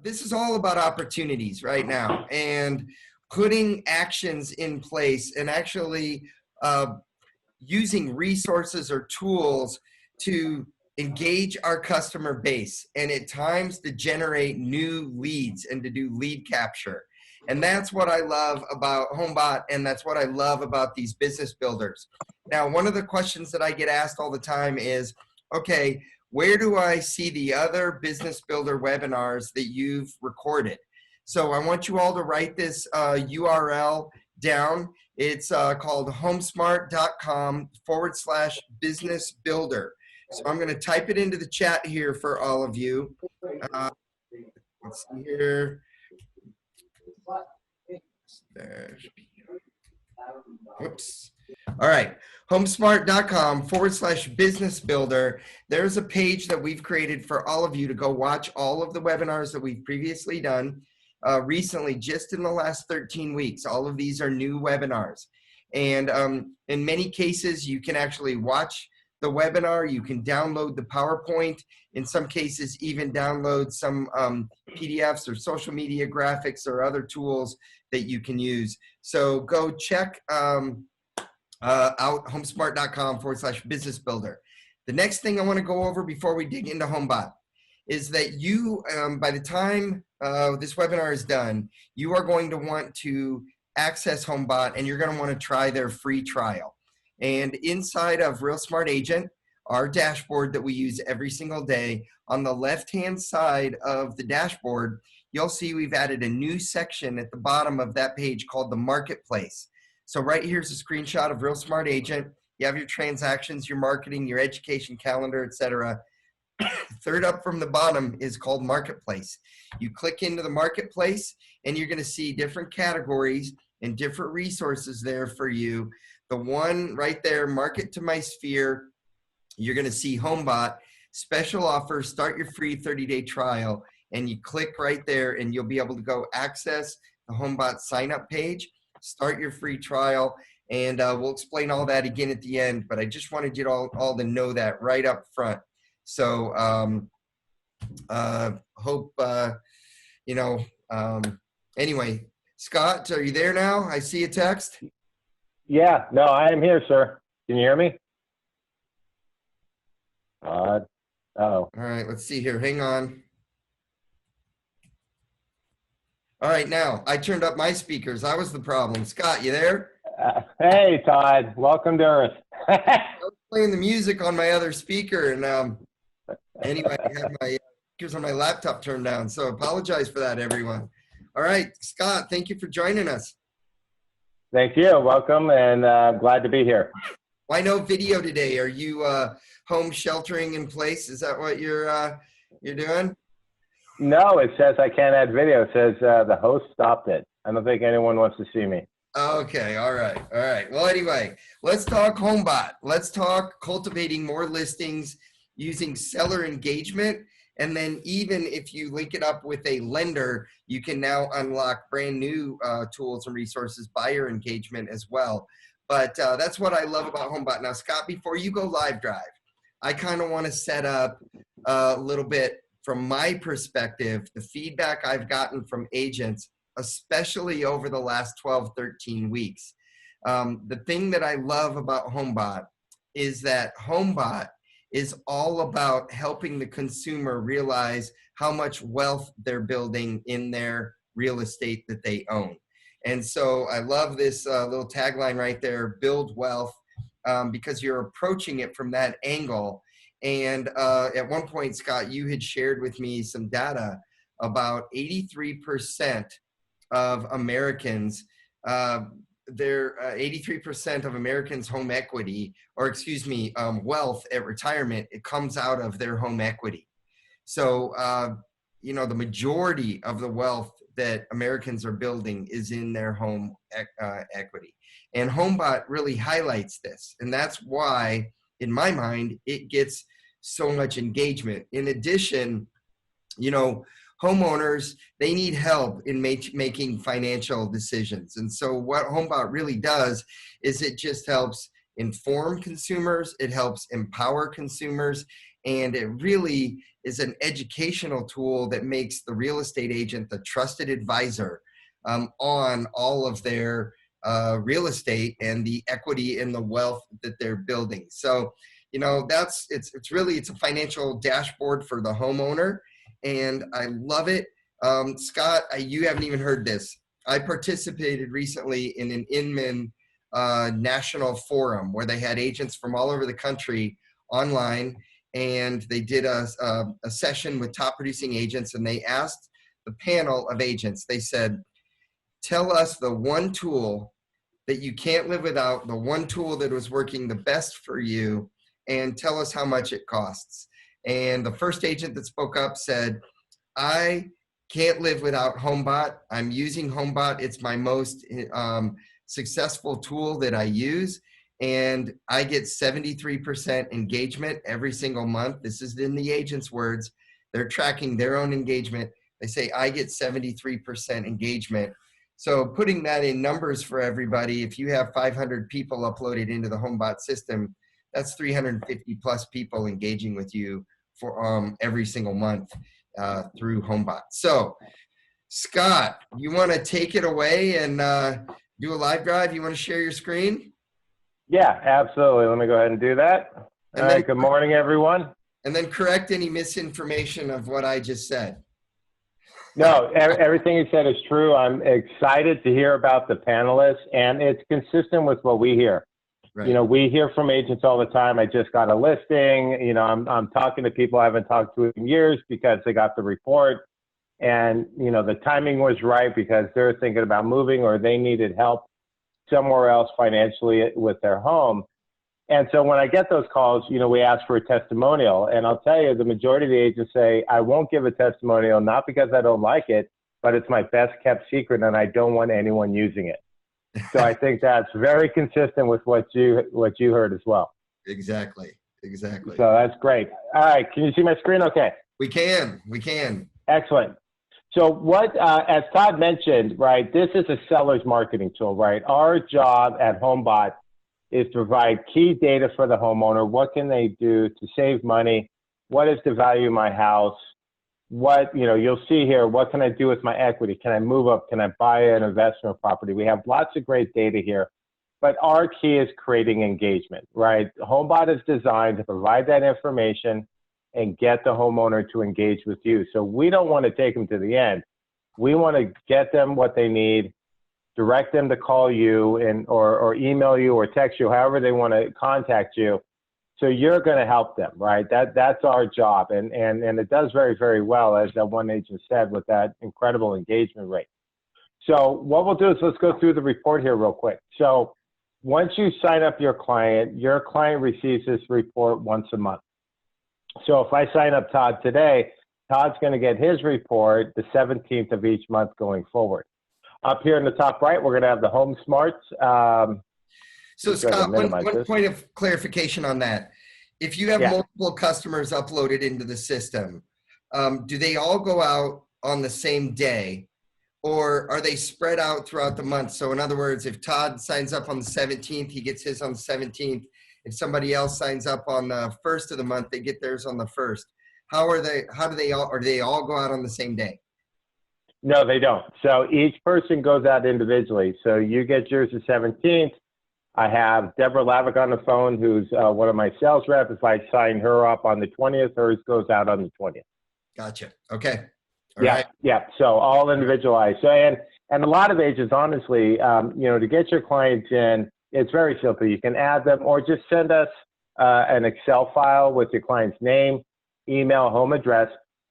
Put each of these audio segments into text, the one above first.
this is all about opportunities right now and putting actions in place and actually using resources or tools to engage our customer base and at times to generate new leads and to do lead capture. And that's what I love about Homebot, and that's what I love about these business builders. Now, one of the questions that I get asked all the time is, okay, where do I see the other business builder webinars that you've recorded? So I want you all to write this URL down. It's called homesmart.com/business builder. So I'm going to type it into the chat here for all of you. Let's see here. Whoops. All right. homesmart.com/business builder. There's a page that we've created for all of you to go watch all of the webinars that we've previously done recently, just in the last 13 weeks. All of these are new webinars. And in many cases, you can actually watch the webinar. You can download the PowerPoint. In some cases, even download some PDFs or social media graphics or other tools that you can use. So go check out homesmart.com/business builder. The next thing I want to go over before we dig into Homebot is that you, by the time this webinar is done, you are going to want to access Homebot and you're going to want to try their free trial. And inside of Real Smart Agent, our dashboard that we use every single day, on the left-hand side of the dashboard, you'll see we've added a new section at the bottom of that page called the Marketplace. So right here's a screenshot of Real Smart Agent. You have your transactions, your marketing, your education calendar, etc. Third up from the bottom is called Marketplace. You click into the Marketplace and you're going to see different categories and different resources there for you. The one right there, Market to My Sphere, you're going to see Homebot, special offer, start your free 30-day trial, and you click right there and you'll be able to go access the Homebot sign-up page, start your free trial, and we'll explain all that again at the end, but I just wanted you all to know that right up front. So hope, anyway, Scott, are you there now? I see a text. Yeah, no, I am here, sir. Can you hear me? Uh-oh. All right, let's see here. Hang on. All right, now, I turned up my speakers. That was the problem. Scott, you there? Hey, Todd. Welcome to Earth. I was playing the music on my other speaker, and anyway, I had my speakers on my laptop turned down, so apologize for that, everyone. All right, Scott, thank you for joining us. Thank you. Welcome, and glad to be here. Why no video today? Are you home sheltering in place? Is that what you're doing? No, it says I can't add video. It says the host stopped it. I don't think anyone wants to see me. Okay, all right, all right. Well, anyway, let's talk Homebot. Let's talk cultivating more listings using seller engagement. And then even if you link it up with a lender, you can now unlock brand new tools and resources, buyer engagement as well. But that's what I love about Homebot. Now, Scott, before you go live drive, I kind of want to set up a little bit from my perspective, the feedback I've gotten from agents, especially over the last 12, 13 weeks. The thing that I love about Homebot is that Homebot is all about helping the consumer realize how much wealth they're building in their real estate that they own. And so I love this little tagline right there, build wealth, because you're approaching it from that angle. And at one point, Scott, you had shared with me some data about 83% of Americans, 83% of Americans' home equity, or excuse me, wealth at retirement, it comes out of their home equity. So, the majority of the wealth that Americans are building is in their home equity. And Homebot really highlights this. And that's why, in my mind, it gets so much engagement. In addition, homeowners, they need help in making financial decisions. And so what Homebot really does is it just helps inform consumers, it helps empower consumers, and it really is an educational tool that makes the real estate agent the trusted advisor on all of their real estate and the equity and the wealth that they're building. So, you know, it's a financial dashboard for the homeowner, and I love it. Scott, you haven't even heard this. I participated recently in an Inman national forum where they had agents from all over the country online, and they did a session with top producing agents, and they asked the panel of agents, they said, tell us the one tool that you can't live without, the one tool that was working the best for you, and tell us how much it costs. And the first agent that spoke up said, I can't live without Homebot. I'm using Homebot. It's my most successful tool that I use. And I get 73% engagement every single month. This is in the agent's words. They're tracking their own engagement. They say, I get 73% engagement. So putting that in numbers for everybody, if you have 500 people uploaded into the Homebot system, that's 350 plus people engaging with you for every single month through Homebot. So Scott, you want to take it away and do a live drive? You want to share your screen? Yeah, absolutely. Let me go ahead and do that. All right, good morning, everyone. And then correct any misinformation of what I just said. No, everything you said is true. I'm excited to hear about the panelists, and it's consistent with what we hear. Right. You know, we hear from agents all the time. I just got a listing. You know, I'm talking to people I haven't talked to in years because they got the report, and you know, the timing was right because they're thinking about moving or they needed help somewhere else financially with their home. And so when I get those calls, you know, we ask for a testimonial, and I'll tell you, the majority of the agents say, I won't give a testimonial, not because I don't like it, but it's my best kept secret and I don't want anyone using it. So I think that's very consistent with what you heard as well. Exactly. So that's great. All right. Can you see my screen? Okay. We can. Excellent. So what, as Todd mentioned, right, this is a seller's marketing tool, right? Our job at Homebot is to provide key data for the homeowner. What can they do to save money? What is the value of my house? What, you know, you'll see here, what can I do with my equity? Can I move up? Can I buy an investment property? We have lots of great data here, but our key is creating engagement, right? Homebot is designed to provide that information and get the homeowner to engage with you. So we don't want to take them to the end. We want to get them what they need, direct them to call you and or email you or text you, however they want to contact you. So you're going to help them, right? That's our job. And it does very, very well, as that one agent said, with that incredible engagement rate. So what we'll do is let's go through the report here real quick. So once you sign up your client receives this report once a month. So if I sign up Todd today, Todd's going to get his report the 17th of each month going forward. Up here in the top right, we're going to have the HomeSmart. So Scott, one point of clarification on that. If you have multiple customers uploaded into the system, do they all go out on the same day, or are they spread out throughout the month? So in other words, if Todd signs up on the 17th, he gets his on the 17th. If somebody else signs up on the 1st of the month, they get theirs on the 1st. Or do they all go out on the same day? No, they don't. So each person goes out individually. So you get yours the 17th. I have Deborah Lavick on the phone, who's one of my sales reps. If I sign her up on the 20th, hers goes out on the 20th. Gotcha. Okay. All right. Yeah. So all individualized. So, and a lot of agents, honestly, you know, to get your clients in, it's very simple. You can add them or just send us an Excel file with your client's name, email, home address.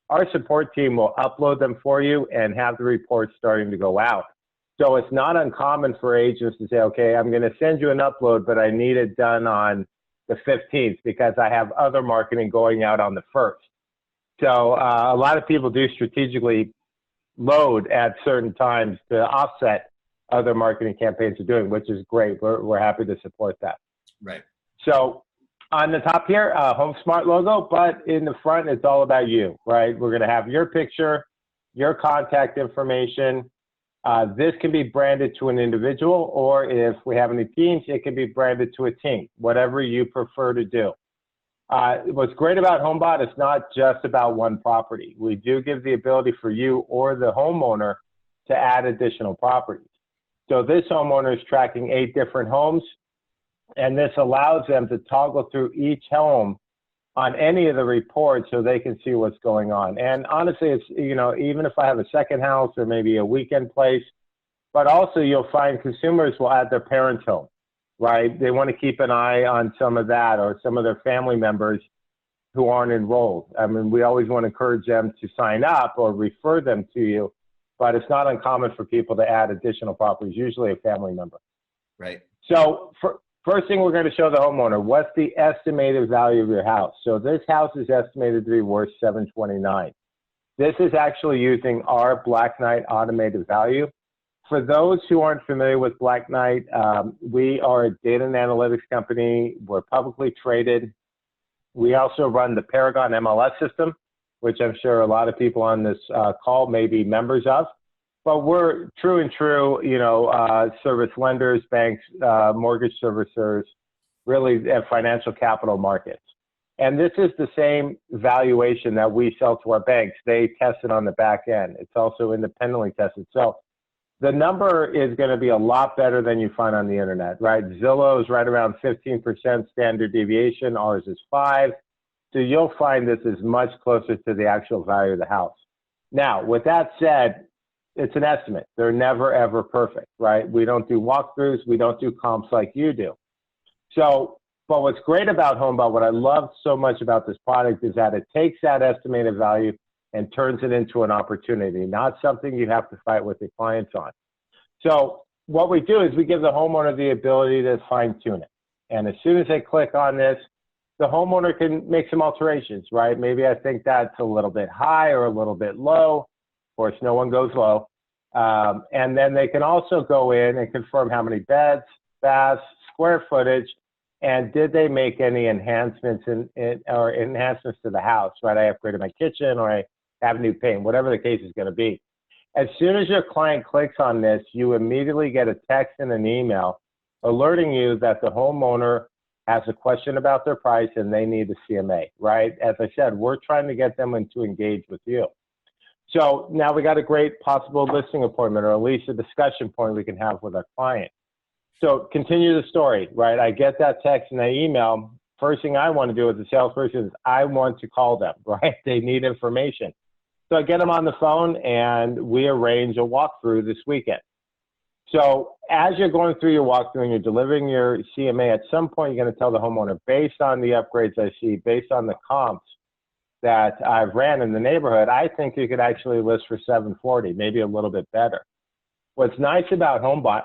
Our support team will upload them for you and have the reports starting to go out. So it's not uncommon for agents to say, okay, I'm going to send you an upload, but I need it done on the 15th because I have other marketing going out on the 1st. So a lot of people do strategically load at certain times to offset other marketing campaigns are doing, which is great. We're happy to support that. Right. So on the top here, HomeSmart logo, but in the front, it's all about you, right? We're going to have your picture, your contact information. This can be branded to an individual, or if we have any teams, it can be branded to a team, whatever you prefer to do. What's great about Homebot is not just about one property. We do give the ability for you or the homeowner to add additional properties. So this homeowner is tracking 8 different homes, and this allows them to toggle through each home on any of the reports so they can see what's going on. And honestly, it's, you know, even if I have a second house or maybe a weekend place, but also you'll find consumers will add their parents home, right? They want to keep an eye on some of that or some of their family members who aren't enrolled. I mean, we always want to encourage them to sign up or refer them to you, but it's not uncommon for people to add additional properties, usually a family member. Right. So first thing we're going to show the homeowner, what's the estimated value of your house? So this house is estimated to be worth $729,000. This is actually using our Black Knight automated value. For those who aren't familiar with Black Knight, we are a data and analytics company. We're publicly traded. We also run the Paragon MLS system, which I'm sure a lot of people on this call may be members of. But we're true, you know, service lenders, banks, mortgage servicers, really financial capital markets. And this is the same valuation that we sell to our banks. They test it on the back end. It's also independently tested. So the number is going to be a lot better than you find on the internet, right? Zillow is right around 15% standard deviation. Ours is 5%. So you'll find this is much closer to the actual value of the house. Now, with that said, it's an estimate. They're never, ever perfect, right? We don't do walkthroughs. We don't do comps like you do. So, but what's great about Homebot, what I love so much about this product is that it takes that estimated value and turns it into an opportunity, not something you have to fight with your clients on. So what we do is we give the homeowner the ability to fine tune it. And as soon as they click on this, the homeowner can make some alterations, right? Maybe I think that's a little bit high or a little bit low. Of course, no one goes low. And then they can also go in and confirm how many beds, baths, square footage, and did they make any enhancements or enhancements to the house, right? I upgraded my kitchen or I have new paint, whatever the case is going to be. As soon as your client clicks on this, you immediately get a text and an email alerting you that the homeowner has a question about their price and they need a CMA, right? As I said, we're trying to get them to engage with you. So now we got a great possible listing appointment or at least a discussion point we can have with our client. So continue the story, right? I get that text and that email. First thing I want to do as a salesperson is I want to call them, right? They need information. So I get them on the phone and we arrange a walkthrough this weekend. So as you're going through your walkthrough and you're delivering your CMA, at some point you're going to tell the homeowner, based on the upgrades I see, based on the comps that I've ran in the neighborhood, I think you could actually list for $740, maybe a little bit better. What's nice about Homebot,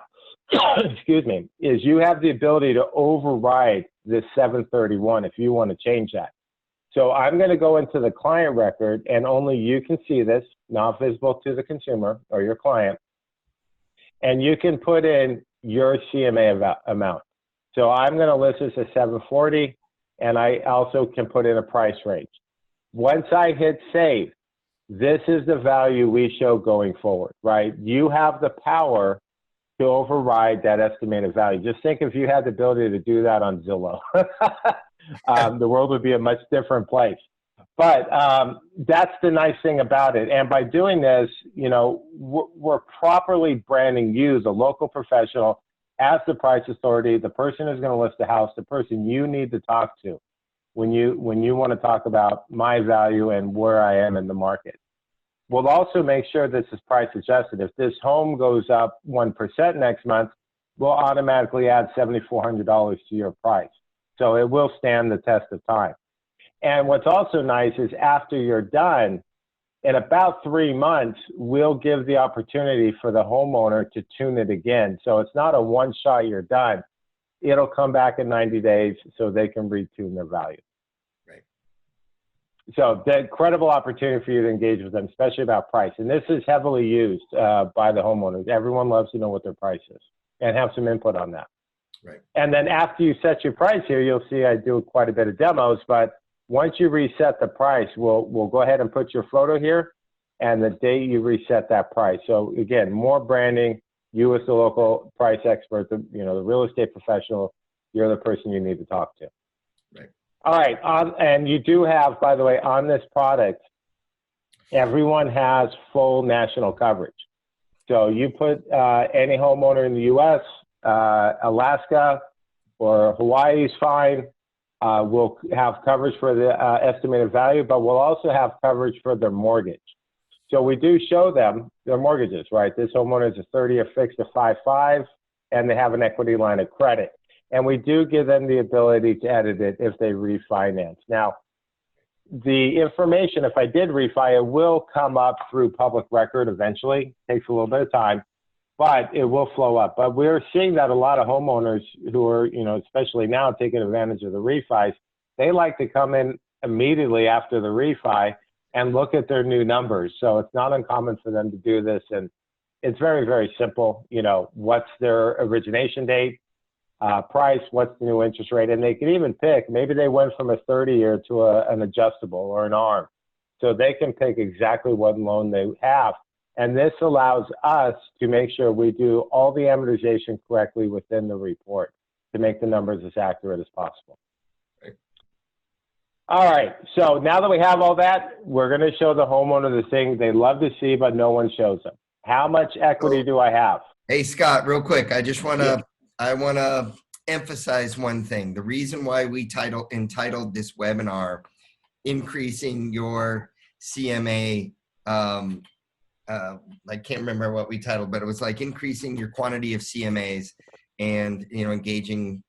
excuse me, is you have the ability to override this 731 if you want to change that. So I'm going to go into the client record and only you can see this, not visible to the consumer or your client. And you can put in your CMA amount. So I'm going to list this at 740 and I also can put in a price range. Once I hit save, this is the value we show going forward, right? You have the power to override that estimated value. Just think if you had the ability to do that on Zillow. The world would be a much different place. But that's the nice thing about it. And by doing this, you know, we're properly branding you, the local professional, as the price authority, the person who's going to list the house, the person you need to talk to when you want to talk about my value and where I am in the market. We'll also make sure this is price adjusted. If this home goes up 1% next month, we'll automatically add $7,400 to your price. So it will stand the test of time. And what's also nice is after you're done, in about 3 months, we'll give the opportunity for the homeowner to tune it again. So it's not a one shot, you're done. It'll come back in 90 days so they can retune their value. Right. So the incredible opportunity for you to engage with them, especially about price. And this is heavily used by the homeowners. Everyone loves to know what their price is and have some input on that. Right. And then after you set your price here, you'll see I do quite a bit of demos, but once you reset the price, we'll go ahead and put your photo here. and the date you reset that price. So again, more branding, you as the local price expert, the real estate professional, you're the person you need to talk to. Right. All right, and you do have, by the way, on this product, everyone has full national coverage. So you put any homeowner in the U.S., Alaska, or Hawaii is fine. We'll have coverage for the estimated value, but we'll also have coverage for their mortgage. So we do show them their mortgages, right? This homeowner is a 30-year fixed to 5.5, and they have an equity line of credit. And we do give them the ability to edit it if they refinance. Now, the information, if I did refi, it will come up through public record eventually. It takes a little bit of time, but it will flow up. But we're seeing that a lot of homeowners who are, especially now taking advantage of the refis, they like to come in immediately after the refi and look at their new numbers. So it's not uncommon for them to do this. And it's very, very simple. What's their origination date, price, what's the new interest rate? And they can even pick, maybe they went from a 30-year to an adjustable or an ARM. So they can pick exactly what loan they have. And this allows us to make sure we do all the amortization correctly within the report to make the numbers as accurate as possible. All right, so now that we have all that, we're going to show the homeowner the thing they love to see, but no one shows them. How much equity do I have? Hey, Scott, real quick. I just want to, I want to emphasize one thing. The reason why we entitled this webinar, Increasing Your CMA, I can't remember what we titled, but it was like increasing your quantity of CMAs and, engaging,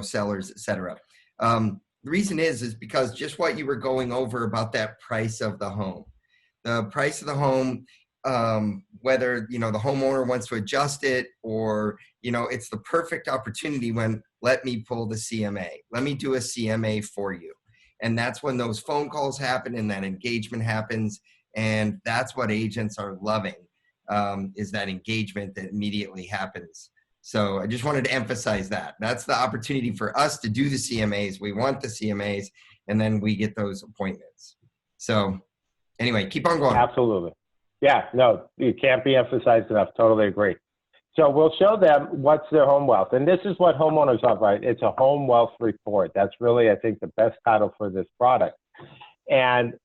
sellers, et cetera. The reason is because just what you were going over about that price of the home. The price of the home, whether, the homeowner wants to adjust it or, it's the perfect opportunity when let me pull the CMA. Let me do a CMA for you. And that's when those phone calls happen and that engagement happens. And that's what agents are loving, is that engagement that immediately happens. So I just wanted to emphasize that. That's the opportunity for us to do the CMAs. We want the CMAs, and then we get those appointments. So anyway, keep on going. Absolutely. Yeah, no, it can't be emphasized enough. Totally agree. So we'll show them what's their home wealth. And this is what homeowners have, right? It's a home wealth report. That's really, I think, the best title for this product. And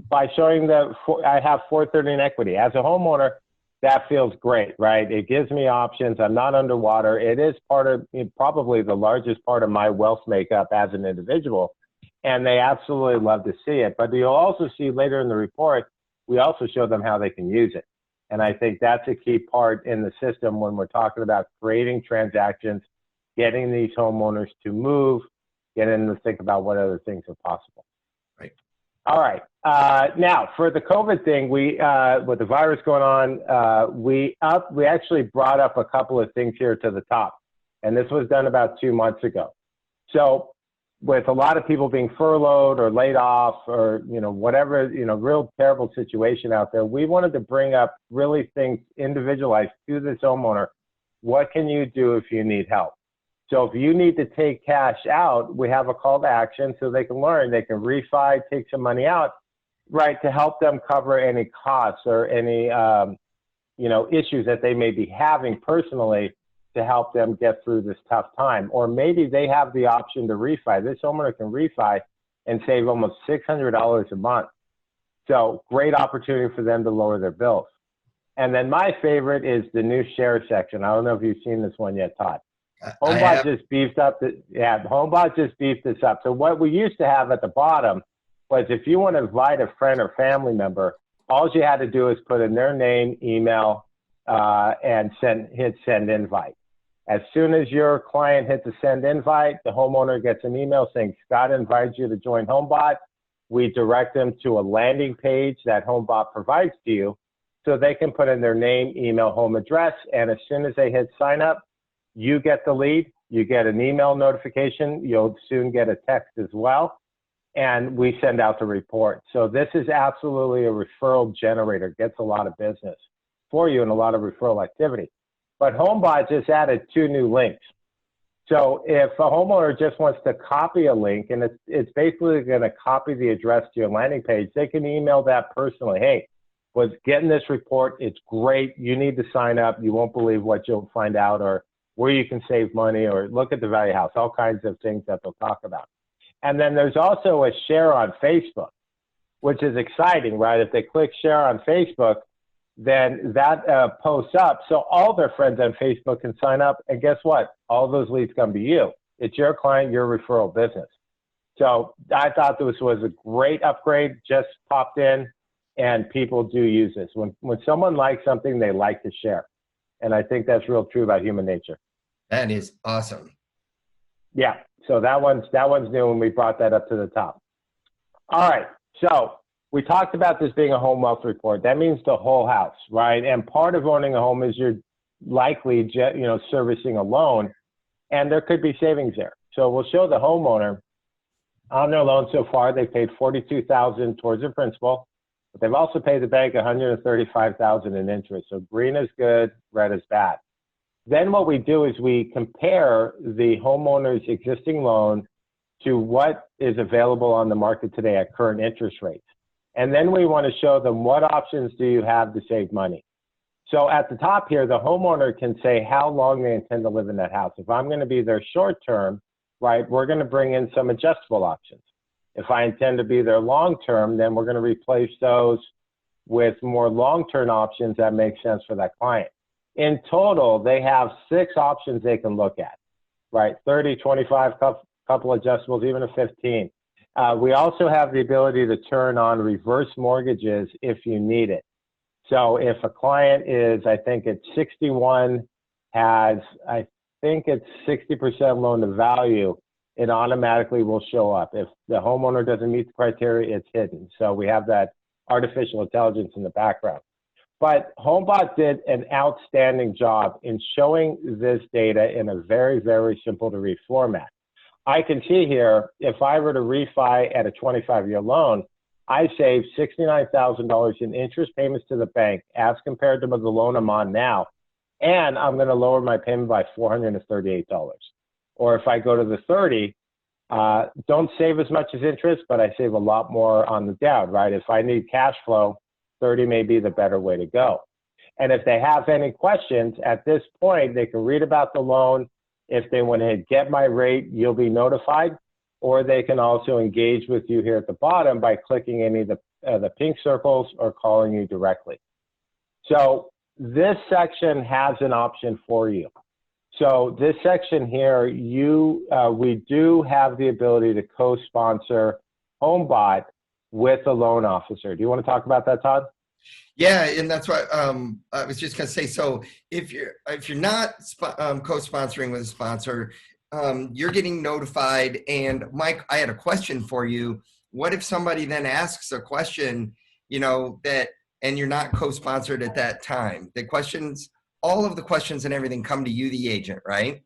by showing I have 430 in equity. As a homeowner, that feels great, right? It gives me options. I'm not underwater. It is part of, probably the largest part of my wealth makeup as an individual. And they absolutely love to see it. But you'll also see later in the report, we also show them how they can use it. And I think that's a key part in the system when we're talking about creating transactions, getting these homeowners to move, getting them to think about what other things are possible. Right. All right. Now, for the COVID thing, with the virus going on, we actually brought up a couple of things here to the top. And this was done about 2 months ago. So with a lot of people being furloughed or laid off or, whatever, real terrible situation out there, we wanted to bring up really things individualized to this homeowner. What can you do if you need help? So if you need to take cash out, we have a call to action so they can learn. They can refi, take some money out, right, to help them cover any costs or any, issues that they may be having personally to help them get through this tough time. Or maybe they have the option to refi. This homeowner can refi and save almost $600 a month. So great opportunity for them to lower their bills. And then my favorite is the new share section. I don't know if you've seen this one yet, Todd. Homebot just beefed up Homebot just beefed this up. So what we used to have at the bottom was if you want to invite a friend or family member, all you had to do is put in their name, email, and hit send invite. As soon as your client hits a send invite, the homeowner gets an email saying, Scott invites you to join Homebot. We direct them to a landing page that Homebot provides to you so they can put in their name, email, home address. And as soon as they hit sign up, you get the lead, you get an email notification, you'll soon get a text as well, and we send out the report. So this is absolutely a referral generator, gets a lot of business for you and a lot of referral activity. But Homebot just added 2 new links. So if a homeowner just wants to copy a link, and it's basically going to copy the address to your landing page, they can email that personally. Hey, was getting this report. It's great. You need to sign up. You won't believe what you'll find out, or where you can save money, or look at the value house, all kinds of things that they'll talk about. And then there's also a share on Facebook, which is exciting, right? If they click share on Facebook, then that posts up. So all their friends on Facebook can sign up. And guess what? All those leads come to you. It's your client, your referral business. So I thought this was a great upgrade, just popped in, and people do use this. When someone likes something, they like to share. And I think that's real true about human nature. That is awesome. Yeah, so that one's new, and we brought that up to the top. All right, so we talked about this being a home wealth report. That means the whole house, right? And part of owning a home is you're likely, servicing a loan, and there could be savings there. So we'll show the homeowner on their loan so far. They paid $42,000 towards their principal, but they've also paid the bank $135,000 in interest. So green is good, red is bad. Then what we do is we compare the homeowner's existing loan to what is available on the market today at current interest rates. And then we want to show them what options do you have to save money. So at the top here, the homeowner can say how long they intend to live in that house. If I'm going to be there short term, right, we're going to bring in some adjustable options. If I intend to be there long term, then we're going to replace those with more long-term options that make sense for that client. In total, they have 6 options they can look at, right? 30, 25, couple adjustables, even a 15. We also have the ability to turn on reverse mortgages if you need it. So if a client is, I think it's 61, has, I think it's 60% loan to value, it automatically will show up. If the homeowner doesn't meet the criteria, it's hidden. So we have that artificial intelligence in the background. But Homebot did an outstanding job in showing this data in a very, very simple to read format. I can see here, if I were to refi at a 25-year loan, I save $69,000 in interest payments to the bank as compared to the loan I'm on now, and I'm going to lower my payment by $438. Or if I go to the 30, don't save as much as interest, but I save a lot more on the down, right? If I need cash flow, 30 may be the better way to go. And if they have any questions at this point, they can read about the loan. If they want to get my rate, you'll be notified, or they can also engage with you here at the bottom by clicking any of the pink circles or calling you directly. So this section has an option for you. So this section here, we do have the ability to co-sponsor Homebot with a loan officer. Do you want to talk about that, Todd? Yeah, and that's what I was just going to say. So if you're not co-sponsoring with a sponsor, you're getting notified. And Mike, I had a question for you. What if somebody then asks a question, and you're not co-sponsored at that time? The questions, all of the questions and everything come to you, the agent, right?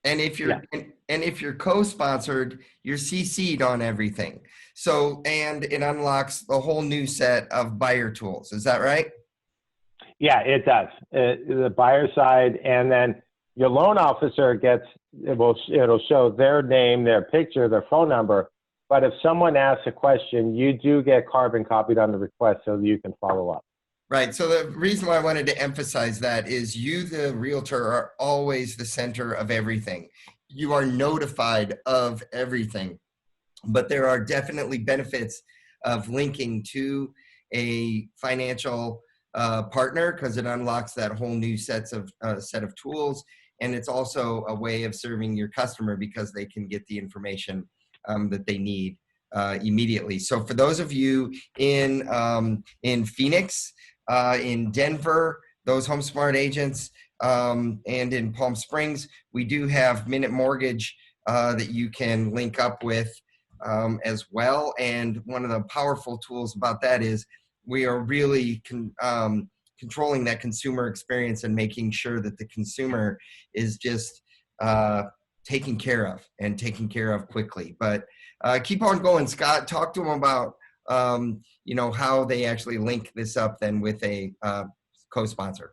And if you're and if you're co-sponsored, you're CC'd on everything. So, and it unlocks a whole new set of buyer tools. Is that right? Yeah, it does. The buyer side, and then your loan officer it'll show their name, their picture, their phone number. But if someone asks a question, you do get carbon copied on the request so you can follow up. Right. So the reason why I wanted to emphasize that is you, the realtor, are always the center of everything. You are notified of everything, but there are definitely benefits of linking to a financial partner because it unlocks that whole new set of tools. And it's also a way of serving your customer because they can get the information that they need immediately. So for those of you in Phoenix, in Denver, those HomeSmart agents, and in Palm Springs, we do have Minute Mortgage that you can link up with as well. And one of the powerful tools about that is we are really controlling that consumer experience and making sure that the consumer is just taken care of and taken care of quickly. But keep on going, Scott. Talk to them about how they actually link this up then with a co-sponsor.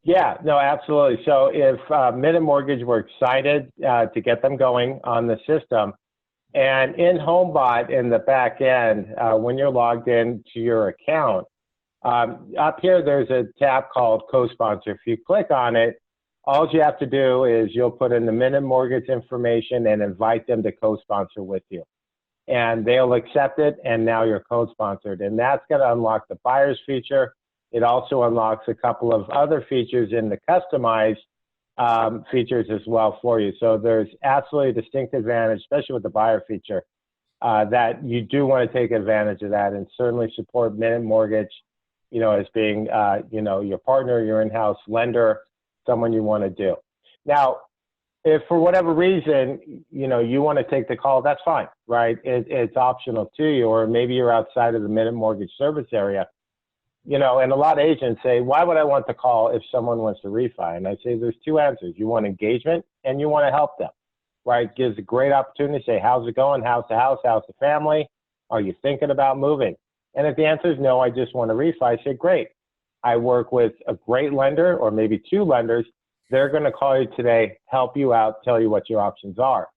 Yeah, no, absolutely. So if Minute Mortgage, we're excited to get them going on the system. And in HomeBot, in the back end, when you're logged in to your account, up here there's a tab called Co-Sponsor. If you click on it, all you have to do is you'll put in the minute mortgage information and invite them to co-sponsor with you. And they'll accept it, and now you're co-sponsored. And that's going to unlock the buyer's feature. It also unlocks a couple of other features in the customized features as well for you. So there's absolutely a distinct advantage, especially with the buyer feature, that you do want to take advantage of that and certainly support minute mortgage, you know, as being, you know, your partner, your in-house lender, someone you want to do. Now, if for whatever reason, you know, you want to take the call, that's fine, right? It's optional to you, or maybe you're outside of the minute mortgage service area. You know, and a lot of agents say, why would I want the call if someone wants to refi? And I say there's two answers. You want engagement and you want to help them, right? Gives a great opportunity to say, how's it going? How's the house? How's the family? Are you thinking about moving? And if the answer is no, I just want to refi, I say, great. I work with a great lender or maybe two lenders. They're going to call you today, help you out, tell you what your options are.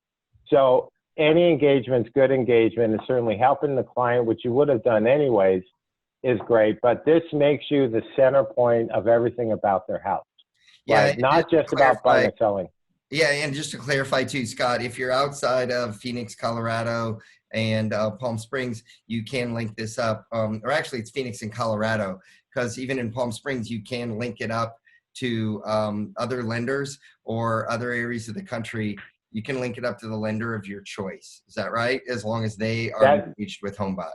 So any engagement's good engagement, and certainly helping the client, which you would have done anyways, is great. But this makes you the center point of everything about their house. Yeah, right? Not just about buying and selling. Yeah, and just to clarify too, Scott, if you're outside of Phoenix, Colorado, and Palm Springs, you can link this up. Or actually, it's Phoenix and Colorado, because even in Palm Springs, you can link it up to other lenders or other areas of the country. You can link it up to the lender of your choice. Is that right? As long as they are engaged with HomeBot.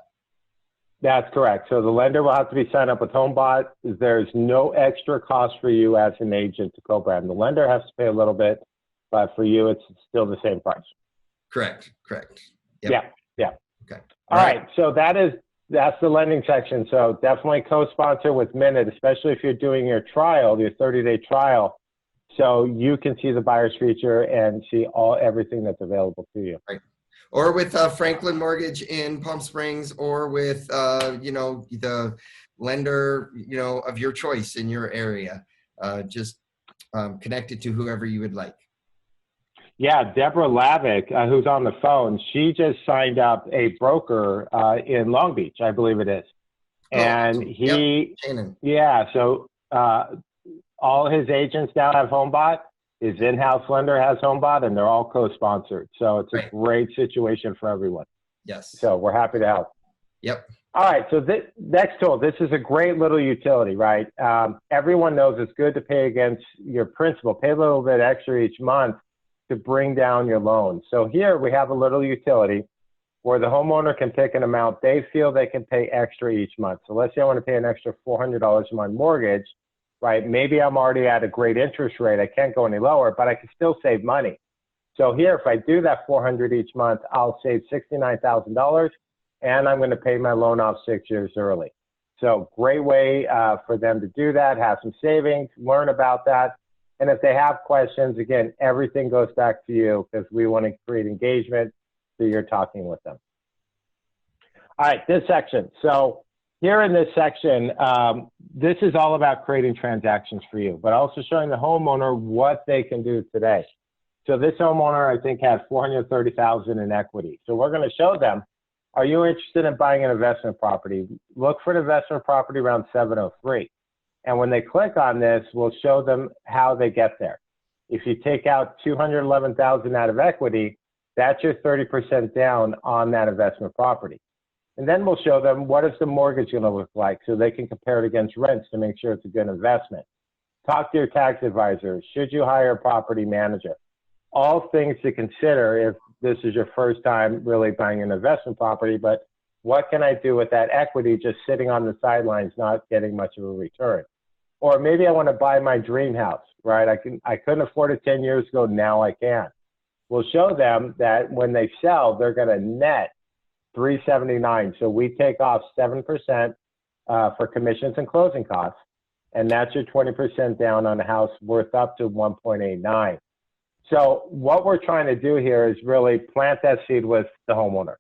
That's correct. So the lender will have to be signed up with HomeBot. There's no extra cost for you as an agent to co-brand. The lender has to pay a little bit, but for you, it's still the same price. Correct. Yep. Yeah. Okay. All right. So that's the lending section. So definitely co-sponsor with Minute, especially if you're doing your trial, your 30-day trial, so you can see the buyer's feature and see everything that's available to you. Right. Or with Franklin Mortgage in Palm Springs, or with you know, the lender, you know, of your choice in your area. Just connect it to whoever you would like. Yeah, Deborah Lavick, who's on the phone, she just signed up a broker in Long Beach, I believe it is. And so all his agents now have HomeBot. His in-house lender has HomeBot, and they're all co-sponsored. So it's a great situation for everyone. Yes. So we're happy to help. Yep. All right, so this next tool, this is a great little utility, right? Everyone knows it's good to pay against your principal, pay a little bit extra each month to bring down your loan. So here we have a little utility where the homeowner can pick an amount they feel they can pay extra each month. So let's say I want to pay an extra $400 a month mortgage, right? Maybe I'm already at a great interest rate. I can't go any lower, but I can still save money. So here, if I do that $400 each month, I'll save $69,000, and I'm going to pay my loan off 6 years early. So great way for them to do that, have some savings, learn about that. And if they have questions, again, everything goes back to you, because we want to create engagement, so you're talking with them. All right, this section. So here in this section, this is all about creating transactions for you, but also showing the homeowner what they can do today. So this homeowner, I think, had $430,000 in equity. So we're going to show them, are you interested in buying an investment property? Look for an investment property around 703. And when they click on this, we'll show them how they get there. If you take out $211,000 out of equity, that's your 30% down on that investment property. And then we'll show them what is the mortgage going to look like, so they can compare it against rents to make sure it's a good investment. Talk to your tax advisor. Should you hire a property manager? All things to consider if this is your first time really buying an investment property, but what can I do with that equity just sitting on the sidelines, not getting much of a return? Or maybe I want to buy my dream house, right? I couldn't afford it 10 years ago, now I can. We'll show them that when they sell, they're going to net $379. So we take off 7% for commissions and closing costs, and that's your 20% down on a house worth up to 1.89. So what we're trying to do here is really plant that seed with the homeowner.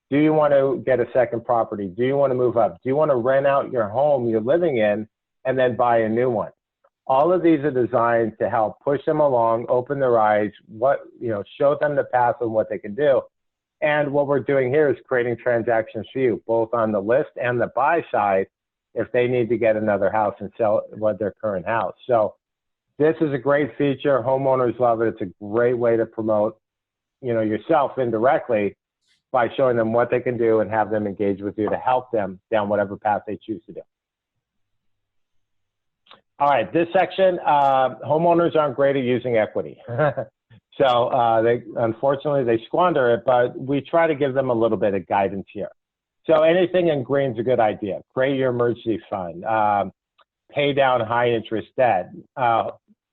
Do you want to get a second property? Do you want to move up? Do you want to rent out your home you're living in and then buy a new one? All of these are designed to help push them along, open their eyes, show them the path of what they can do. And what we're doing here is creating transactions for you, both on the list and the buy side, if they need to get another house and sell their current house. So this is a great feature. Homeowners love it. It's a great way to promote, yourself indirectly by showing them what they can do and have them engage with you to help them down whatever path they choose to do. All right, this section, homeowners aren't great at using equity. So unfortunately, they squander it, but we try to give them a little bit of guidance here. So anything in green is a good idea. Create your emergency fund, pay down high interest debt.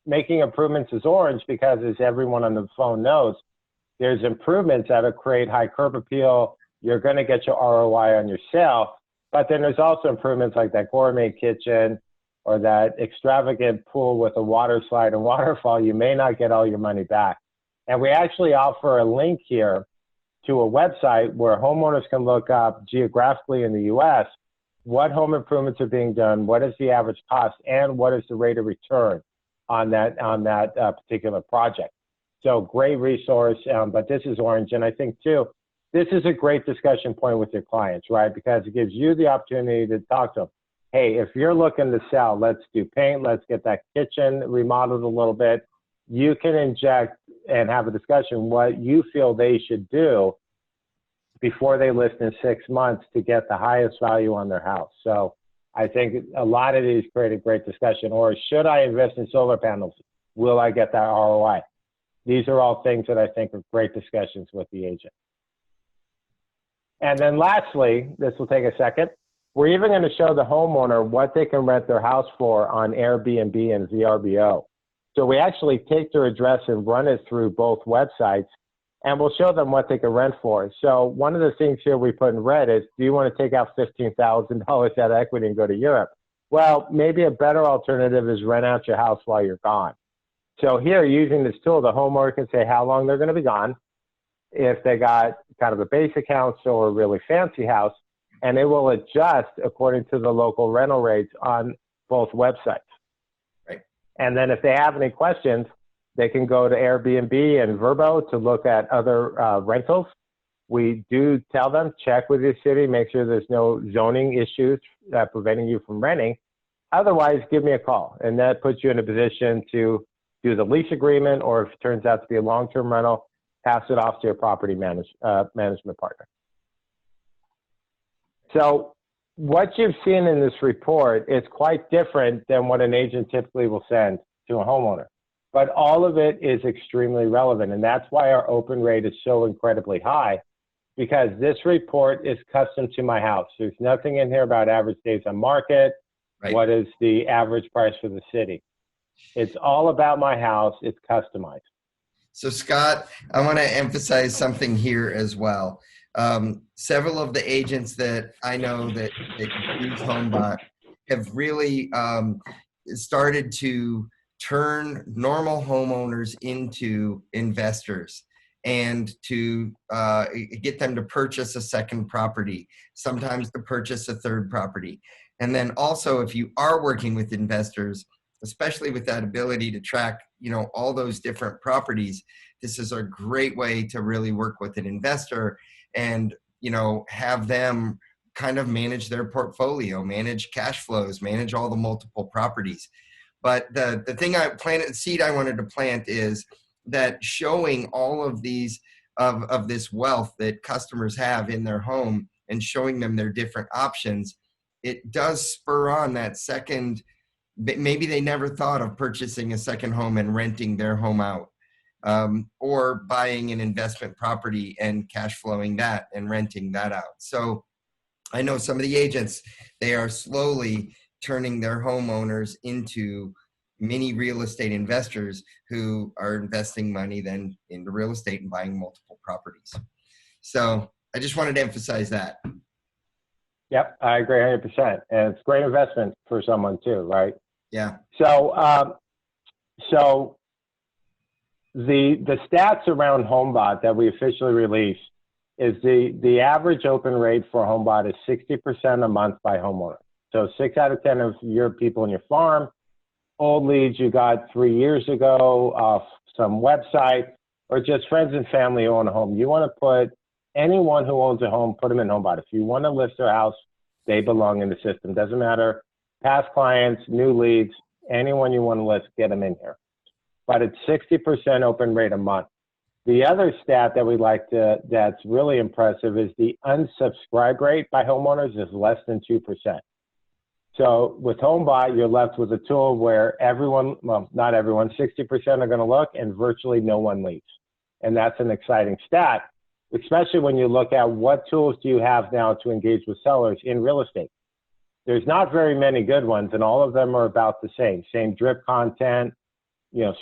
Making improvements is orange because, as everyone on the phone knows, there's improvements that'll create high curb appeal. You're going to get your ROI on your sale, but then there's also improvements like that gourmet kitchen or that extravagant pool with a water slide and waterfall. You may not get all your money back. And we actually offer a link here to a website where homeowners can look up geographically in the US what home improvements are being done, what is the average cost, and what is the rate of return on that particular project. So great resource, but this is orange. And I think too, this is a great discussion point with your clients, right? Because it gives you the opportunity to talk to them. Hey, if you're looking to sell, let's do paint, let's get that kitchen remodeled a little bit. You can inject and have a discussion what you feel they should do before they list in 6 months to get the highest value on their house. So I think a lot of these create a great discussion. Or should I invest in solar panels? Will I get that ROI? These are all things that I think are great discussions with the agent. And then lastly, this will take a second. We're even going to show the homeowner what they can rent their house for on Airbnb and VRBO. So we actually take their address and run it through both websites, and we'll show them what they can rent for. So one of the things here we put in red is, do you want to take out $15,000 out of equity and go to Europe? Well, maybe a better alternative is rent out your house while you're gone. So here, using this tool, the homeowner can say how long they're going to be gone, if they got kind of a basic house or a really fancy house, and it will adjust according to the local rental rates on both websites. Right. And then if they have any questions, they can go to Airbnb and Verbo to look at other rentals. We do tell them, check with your city, make sure there's no zoning issues preventing you from renting. Otherwise, give me a call, and that puts you in a position to do the lease agreement, or if it turns out to be a long-term rental, pass it off to your property management partner. So what you've seen in this report is quite different than what an agent typically will send to a homeowner. But all of it is extremely relevant, and that's why our open rate is so incredibly high, because this report is custom to my house. There's nothing in here about average days on market, Right. What is the average price for the city. It's all about my house. It's customized. So Scott, I want to emphasize something here as well. Several of the agents that I know that use Homebot have really started to turn normal homeowners into investors, and to get them to purchase a second property, sometimes to purchase a third property. And then also, if you are working with investors, especially with that ability to track, all those different properties, this is a great way to really work with an investor and, have them kind of manage their portfolio, manage cash flows, manage all the multiple properties. But the seed I wanted to plant is that showing all of these, of this wealth that customers have in their home and showing them their different options, it does spur on that second. Maybe they never thought of purchasing a second home and renting their home out, or buying an investment property and cash flowing that and renting that out. So I know some of the agents, they are slowly turning their homeowners into mini real estate investors who are investing money then into real estate and buying multiple properties. So I just wanted to emphasize that. Yep, I agree 100%. And it's a great investment for someone too, right? Yeah. So, the stats around Homebot that we officially released is the average open rate for Homebot is 60% a month by homeowner. So 6 out of 10 of your people in your farm, old leads you got 3 years ago off some website, or just friends and family who own a home. You want to put anyone who owns a home, put them in HomeBot. If you want to list their house, they belong in the system. Doesn't matter, past clients, new leads, anyone you want to list, get them in here. But it's 60% open rate a month. The other stat that we like to, that's really impressive is the unsubscribe rate by homeowners is less than 2%. So with HomeBot, you're left with a tool where everyone, well, not everyone, 60% are going to look and virtually no one leaves. And that's an exciting stat, especially when you look at what tools do you have now to engage with sellers in real estate. There's not very many good ones, and all of them are about the same drip content,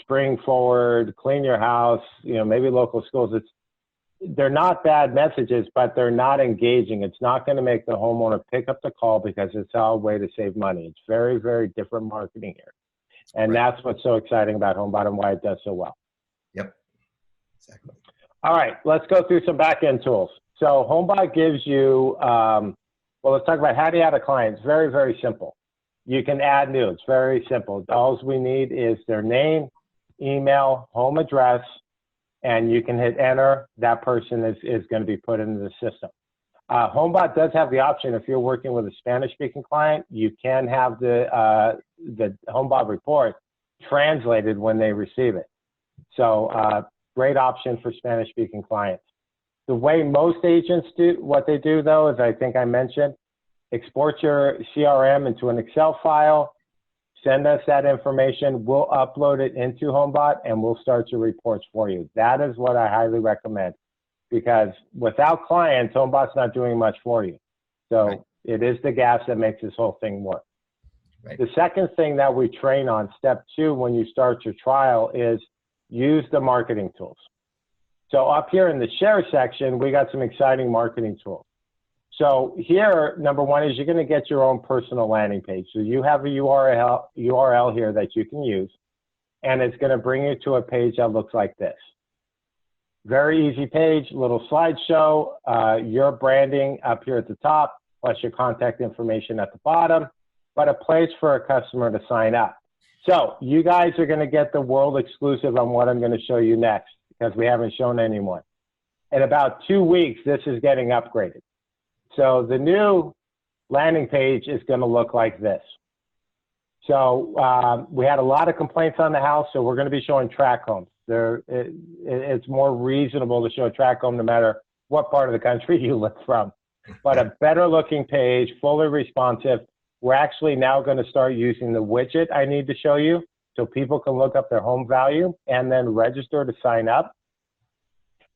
spring forward, clean your house, maybe local schools. They're not bad messages, but they're not engaging. It's not going to make the homeowner pick up the call because it's our way to save money. It's very, very different marketing here. And that's what's so exciting about HomeBot and why it does so well. Yep, exactly. All right, let's go through some back-end tools. So HomeBot gives you, well, let's talk about how do you add a client. It's very, very simple. You can add new. It's very simple. All we need is their name, email, home address, and you can hit enter. That person is going to be put into the system. HomeBot does have the option, if you're working with a Spanish-speaking client, you can have the HomeBot report translated when they receive it. So great option for Spanish-speaking clients. The way most agents do what they do, though, is I think I mentioned, export your CRM into an Excel file, send us that information, we'll upload it into HomeBot, and we'll start your reports for you. That is what I highly recommend, because without clients, HomeBot's not doing much for you. So It is the gas that makes this whole thing work. Right. The second thing that we train on, step 2, when you start your trial, is use the marketing tools. So up here in the share section, we got some exciting marketing tools. So here, number 1 is you're going to get your own personal landing page. So you have a URL here that you can use, and it's going to bring you to a page that looks like this. Very easy page, little slideshow, your branding up here at the top, plus your contact information at the bottom, but a place for a customer to sign up. So you guys are going to get the world exclusive on what I'm going to show you next, because we haven't shown anyone. In about 2 weeks, this is getting upgraded. So the new landing page is going to look like this. So we had a lot of complaints on the house, so we're going to be showing track homes. It's more reasonable to show a track home no matter what part of the country you live from. But a better looking page, fully responsive. We're actually now going to start using the widget I need to show you so people can look up their home value and then register to sign up.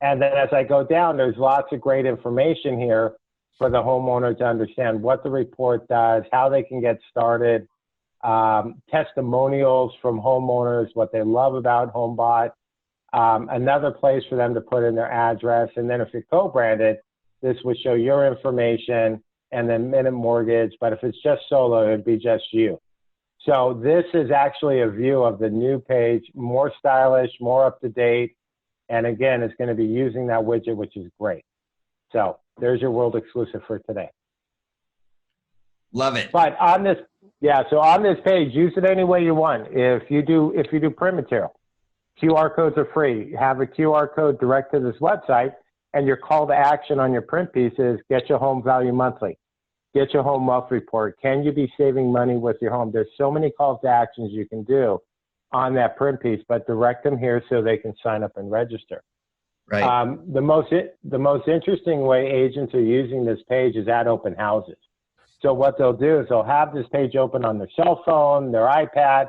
And then as I go down, there's lots of great information here for the homeowner to understand what the report does, how they can get started, testimonials from homeowners, what they love about HomeBot, another place for them to put in their address. And then if you're co-branded, this would show your information and then minute mortgage. But if it's just solo, it'd be just you. So this is actually a view of the new page, more stylish, more up to date. And again, it's going to be using that widget, which is great. So there's your world exclusive for today. Love it. But on this, so on this page, use it any way you want. If you do print material, QR codes are free. Have a QR code direct to this website, and your call to action on your print piece is get your home value monthly, get your home wealth report. Can you be saving money with your home? There's so many calls to actions you can do on that print piece, but direct them here so they can sign up and register. Right. The most interesting way agents are using this page is at open houses. So what they'll do is they'll have this page open on their cell phone, their iPad,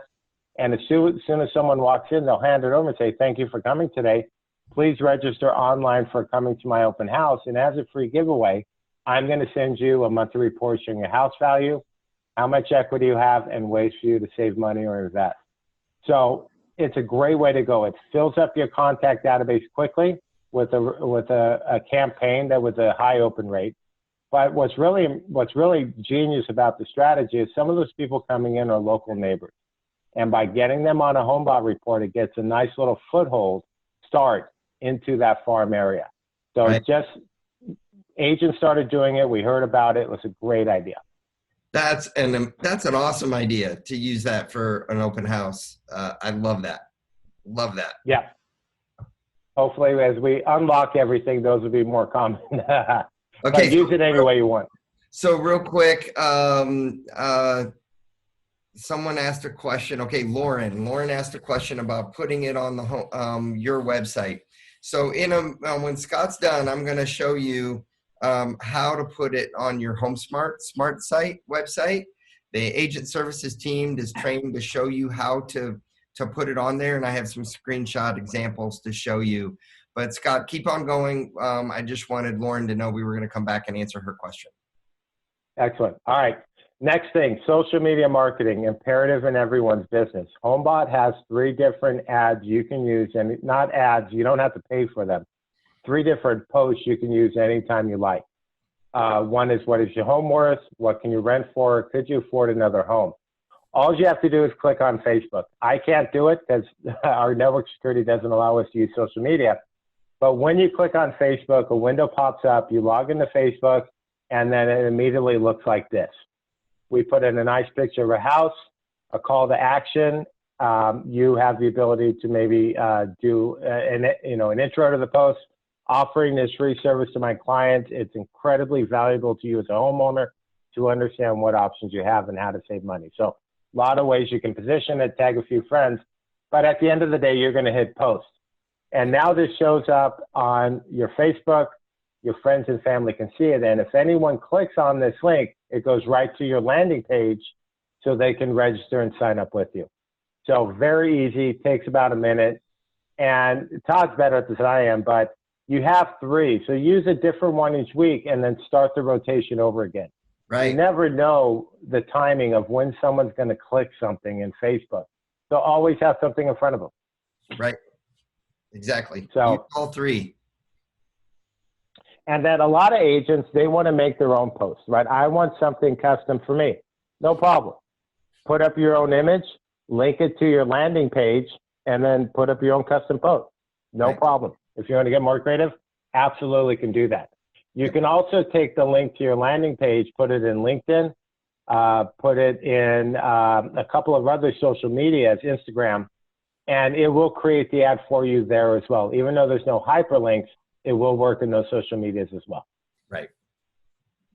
and as soon as someone walks in, they'll hand it over and say, "Thank you for coming today. Please register online for coming to my open house. And as a free giveaway, I'm going to send you a monthly report showing your house value, how much equity you have, and ways for you to save money or invest." So it's a great way to go. It fills up your contact database quickly with a campaign that with a high open rate. But what's really genius about the strategy is some of those people coming in are local neighbors. And by getting them on a HomeBot report, it gets a nice little foothold start into that farm area. So right. Agents started doing it. We heard about it. It was a great idea. That's an awesome idea to use that for an open house. I love that. Love that. Yeah. Hopefully, as we unlock everything, those will be more common. But Okay. use it any way you want. So real quick, someone asked a question. Okay, Lauren asked a question about putting it on the your website. So when Scott's done, I'm going to show you how to put it on your HomeSmart site website. The agent services team is trained to show you how to put it on there, and I have some screenshot examples to show you. But Scott, keep on going. I just wanted Lauren to know we were going to come back and answer her question. Excellent. All right. Next thing, social media marketing, imperative in everyone's business. Homebot has 3 different ads you can use, and not ads, you don't have to pay for them. 3 different posts you can use anytime you like. One is, what is your home worth? What can you rent for? Could you afford another home? All you have to do is click on Facebook. I can't do it because our network security doesn't allow us to use social media. But when you click on Facebook, a window pops up, you log into Facebook, and then it immediately looks like this. We put in a nice picture of a house, a call to action. You have the ability to maybe do an intro to the post, offering this free service to my clients. It's incredibly valuable to you as a homeowner to understand what options you have and how to save money. So a lot of ways you can position it, tag a few friends, but at the end of the day, you're going to hit post. And now this shows up on your Facebook. Your friends and family can see it. And if anyone clicks on this link, it goes right to your landing page so they can register and sign up with you. So very easy, takes about a minute. And Todd's better at this than I am, but you have 3. So use a different one each week and then start the rotation over again. Right. You never know the timing of when someone's going to click something in Facebook. So always have something in front of them. Right. Exactly. So use all 3. And then a lot of agents, they want to make their own posts, right? I want something custom for me. No problem. Put up your own image, link it to your landing page, and then put up your own custom post. No problem. If you want to get more creative, absolutely can do that. You can also take the link to your landing page, put it in LinkedIn, put it in a couple of other social medias, Instagram, and it will create the ad for you there as well. Even though there's no hyperlinks, it will work in those social medias as well. Right.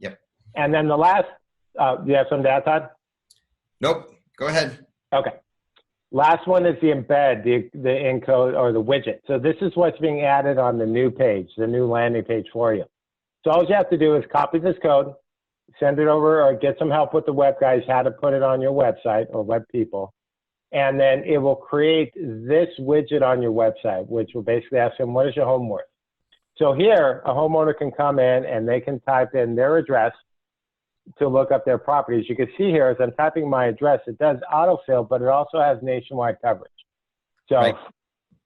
Yep. And then the last, do you have something to add, Todd? Nope. Go ahead. Okay. Last one is the embed, the encode or the widget. So this is what's being added on the new page, the new landing page for you. So all you have to do is copy this code, send it over, or get some help with the web guys, how to put it on your website or web people. And then it will create this widget on your website, which will basically ask them, what is your home worth? So here, a homeowner can come in and they can type in their address to look up their properties. You can see here, as I'm typing my address, it does autofill, but it also has nationwide coverage. So Right.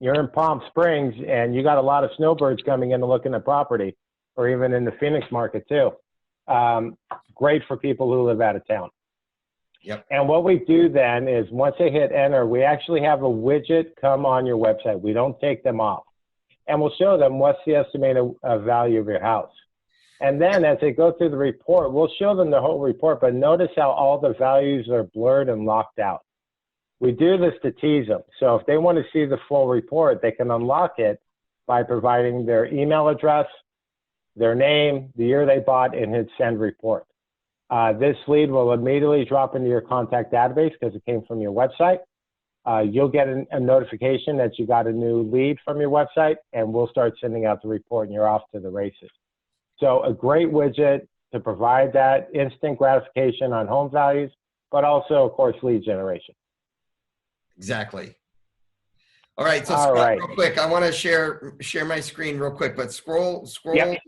You're in Palm Springs and you got a lot of snowbirds coming in to look in the property, or even in the Phoenix market too. Great for people who live out of town. Yep. And what we do then is once they hit enter, we actually have a widget come on your website. We don't take them off. And we'll show them what's the estimated value of your house. And then as they go through the report, we'll show them the whole report, but notice how all the values are blurred and locked out. We do this to tease them. So if they want to see the full report, they can unlock it by providing their email address, their name, the year they bought, and hit send report. This lead will immediately drop into your contact database because it came from your website. You'll get a notification that you got a new lead from your website, and we'll start sending out the report, and you're off to the races. So a great widget to provide that instant gratification on home values, but also, of course, lead generation. Exactly. All right. So All Scott, right. real quick, I want to share my screen real quick, but scroll, Yep.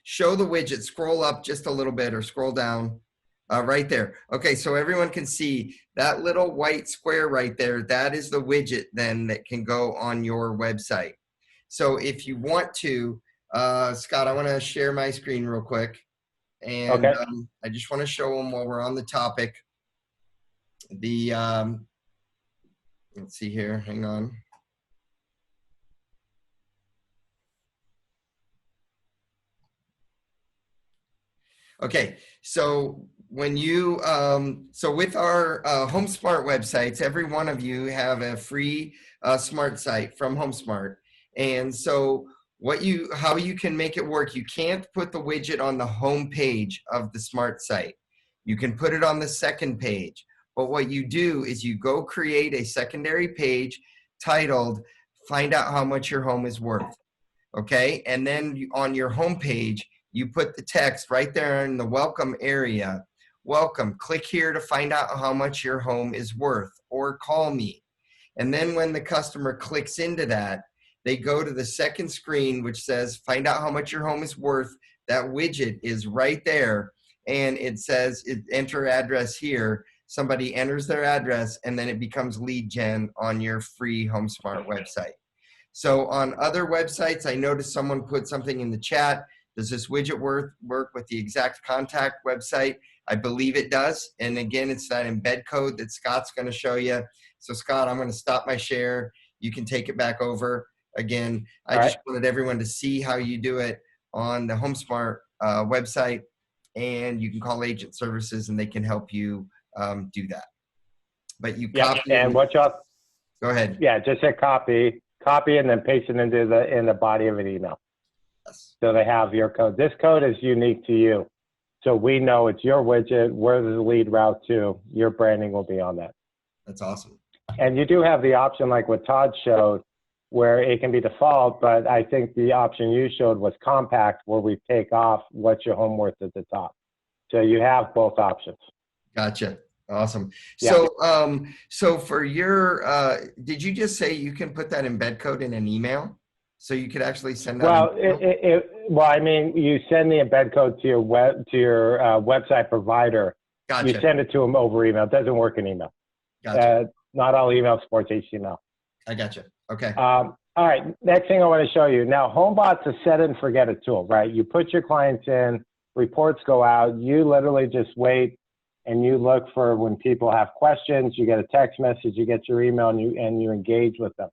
show the widget, scroll up just a little bit or scroll down. Right there. Okay, so everyone can see that little white square right there. That is the widget then that can go on your website. So if you want to, Scott, I want to share my screen real quick. And Okay. I just want to show them while we're on the topic. The, let's see here, hang on. Okay, so when you, so with our HomeSmart websites, every one of you have a free smart site from HomeSmart. And so how you can make it work, you can't put the widget on the home page of the smart site. You can put it on the second page. But what you do is you go create a secondary page titled Find Out How Much Your Home is Worth. Okay. And then on your home page, you put the text right there in the welcome area. Welcome. Click here to find out how much your home is worth, or call me. And then when the customer clicks into that, they go to the second screen, which says, find out how much your home is worth. That widget is right there. And it says, enter address here. Somebody enters their address, and then it becomes lead gen on your free HomeSmart website. So on other websites, I noticed someone put something in the chat. Does this widget work with the exact contact website? I believe it does. And again, it's that embed code that Scott's going to show you. So Scott, I'm going to stop my share. You can take it back over. Again, I just wanted everyone to see how you do it on the HomeSmart website, and you can call agent services and they can help you do that. But you copy and what y'all, go ahead. Yeah, just hit copy, and then paste it into the body of an email. Yes. So they have your code. This code is unique to you. So we know it's your widget, where the lead route to, your branding will be on that. That's awesome. And you do have the option like what Todd showed, where it can be default, but I think the option you showed was compact, where we take off what's your home worth at the top. So you have both options. Gotcha. Awesome. Yeah. So for your, did you just say you can put that embed code in an email? So you could actually send out. Well, I mean, you send the embed code to your website provider. Gotcha. You send it to them over email. It doesn't work in email. Gotcha. Not all email supports HTML. I gotcha. Okay. All right. Next thing I want to show you. Now, Homebot's a set and forget it tool, right? You put your clients in, reports go out. You literally just wait and you look for when people have questions. You get a text message, you get your email, and you engage with them.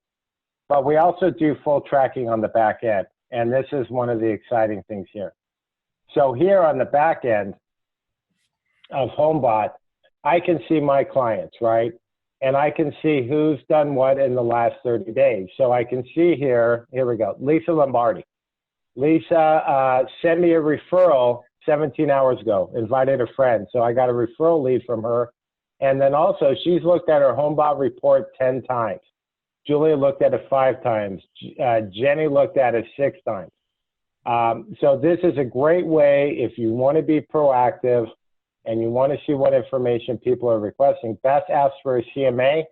But we also do full tracking on the back end. And this is one of the exciting things here. So here on the back end of Homebot, I can see my clients, right? And I can see who's done what in the last 30 days. So I can see here we go, Lisa Lombardi. Lisa sent me a referral 17 hours ago, invited a friend. So I got a referral lead from her. And then also she's looked at her Homebot report 10 times. Julia looked at it 5 times. Jenny looked at it 6 times. So this is a great way if you want to be proactive and you want to see what information people are requesting. Beth asked for a CMA.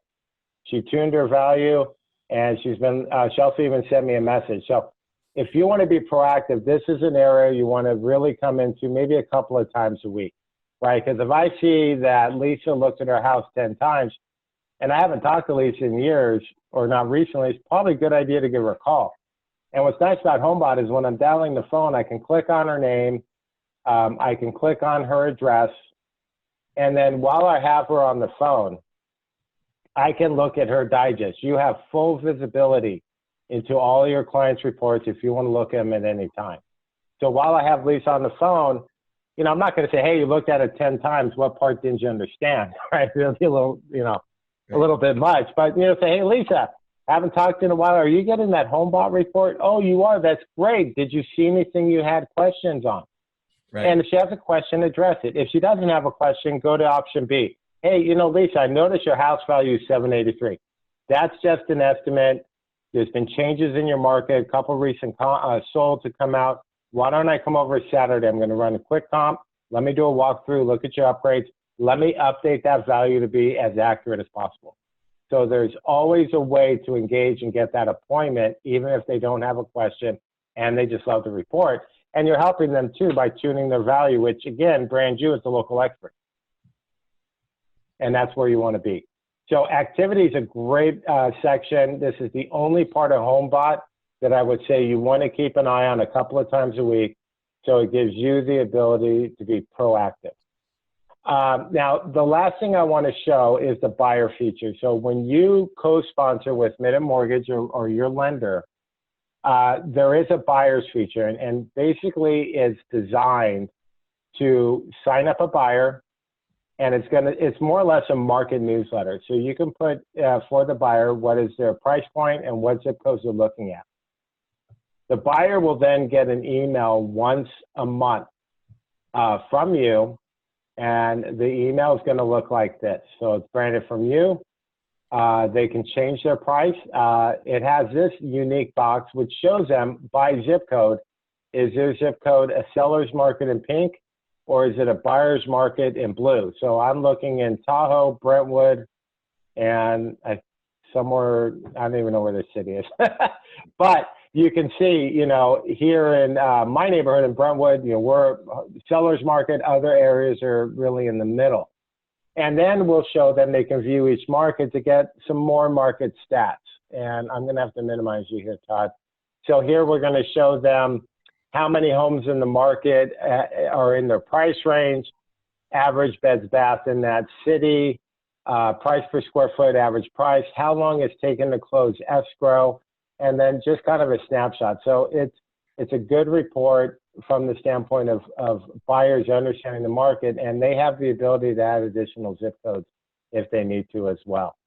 She tuned her value, and she also even sent me a message. So if you want to be proactive, this is an area you want to really come into maybe a couple of times a week, right? Because if I see that Lisa looked at her house 10 times, and I haven't talked to Lisa in years, or not recently, it's probably a good idea to give her a call. And what's nice about Homebot is when I'm dialing the phone, I can click on her name, I can click on her address, and then while I have her on the phone, I can look at her digest. You have full visibility into all your clients' reports if you want to look at them at any time. So while I have Lisa on the phone, you know, I'm not going to say, hey, you looked at it 10 times. What part didn't you understand? Right? It'll be a little, a little bit much. But, say, hey, Lisa, haven't talked in a while. Are you getting that Homebot report? Oh, you are. That's great. Did you see anything you had questions on? Right. And if she has a question, address it. If she doesn't have a question, go to option B. Hey, Lisa, I noticed your house value is $783. That's just an estimate. There's been changes in your market, a couple recent sold to come out. Why don't I come over Saturday? I'm going to run a quick comp. Let me do a walkthrough, look at your upgrades. Let me update that value to be as accurate as possible. So there's always a way to engage and get that appointment, even if they don't have a question and they just love the report. And you're helping them too by tuning their value, which again, brand you as the local expert. And that's where you want to be. So activity is a great section. This is the only part of Homebot that I would say you want to keep an eye on a couple of times a week. So it gives you the ability to be proactive. Now, the last thing I want to show is the buyer feature. So when you co-sponsor with Minute Mortgage or your lender, there is a buyer's feature, and basically it's designed to sign up a buyer, and it's more or less a market newsletter. So you can put for the buyer what is their price point and what zip codes they're looking at. The buyer will then get an email once a month from you, and the email is going to look like this. So it's branded from you. They can change their price. It has this unique box which shows them by zip code. Is their zip code a seller's market in pink, or is it a buyer's market in blue? So I'm looking in Tahoe, Brentwood, and somewhere, I don't even know where this city is. But you can see, here in my neighborhood in Brentwood, we're seller's market. Other areas are really in the middle. And then we'll show them, they can view each market to get some more market stats. And I'm going to have to minimize you here, Todd. So here we're going to show them how many homes in the market are in their price range, average beds, bath in that city, price per square foot, average price, how long it's taken to close escrow, and then just kind of a snapshot. So it's a good report from the standpoint of buyers understanding the market, and they have the ability to add additional zip codes if they need to as well.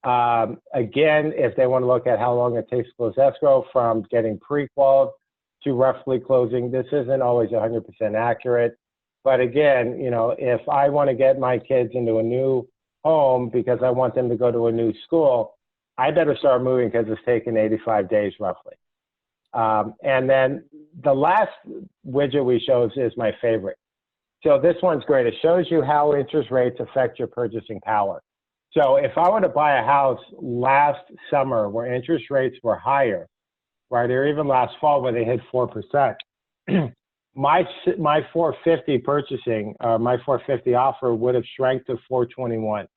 Again, if they want to look at how long it takes to close escrow from getting pre-qualified to roughly closing, this isn't always 100% accurate. But again, if I want to get my kids into a new home because I want them to go to a new school, I better start moving because it's taken 85 days roughly. And then the last widget we show is my favorite. So this one's great. It shows you how interest rates affect your purchasing power. So if I were to buy a house last summer where interest rates were higher, right, or even last fall where they hit 4%, my 450 purchasing, my 450 offer would have shrank to 421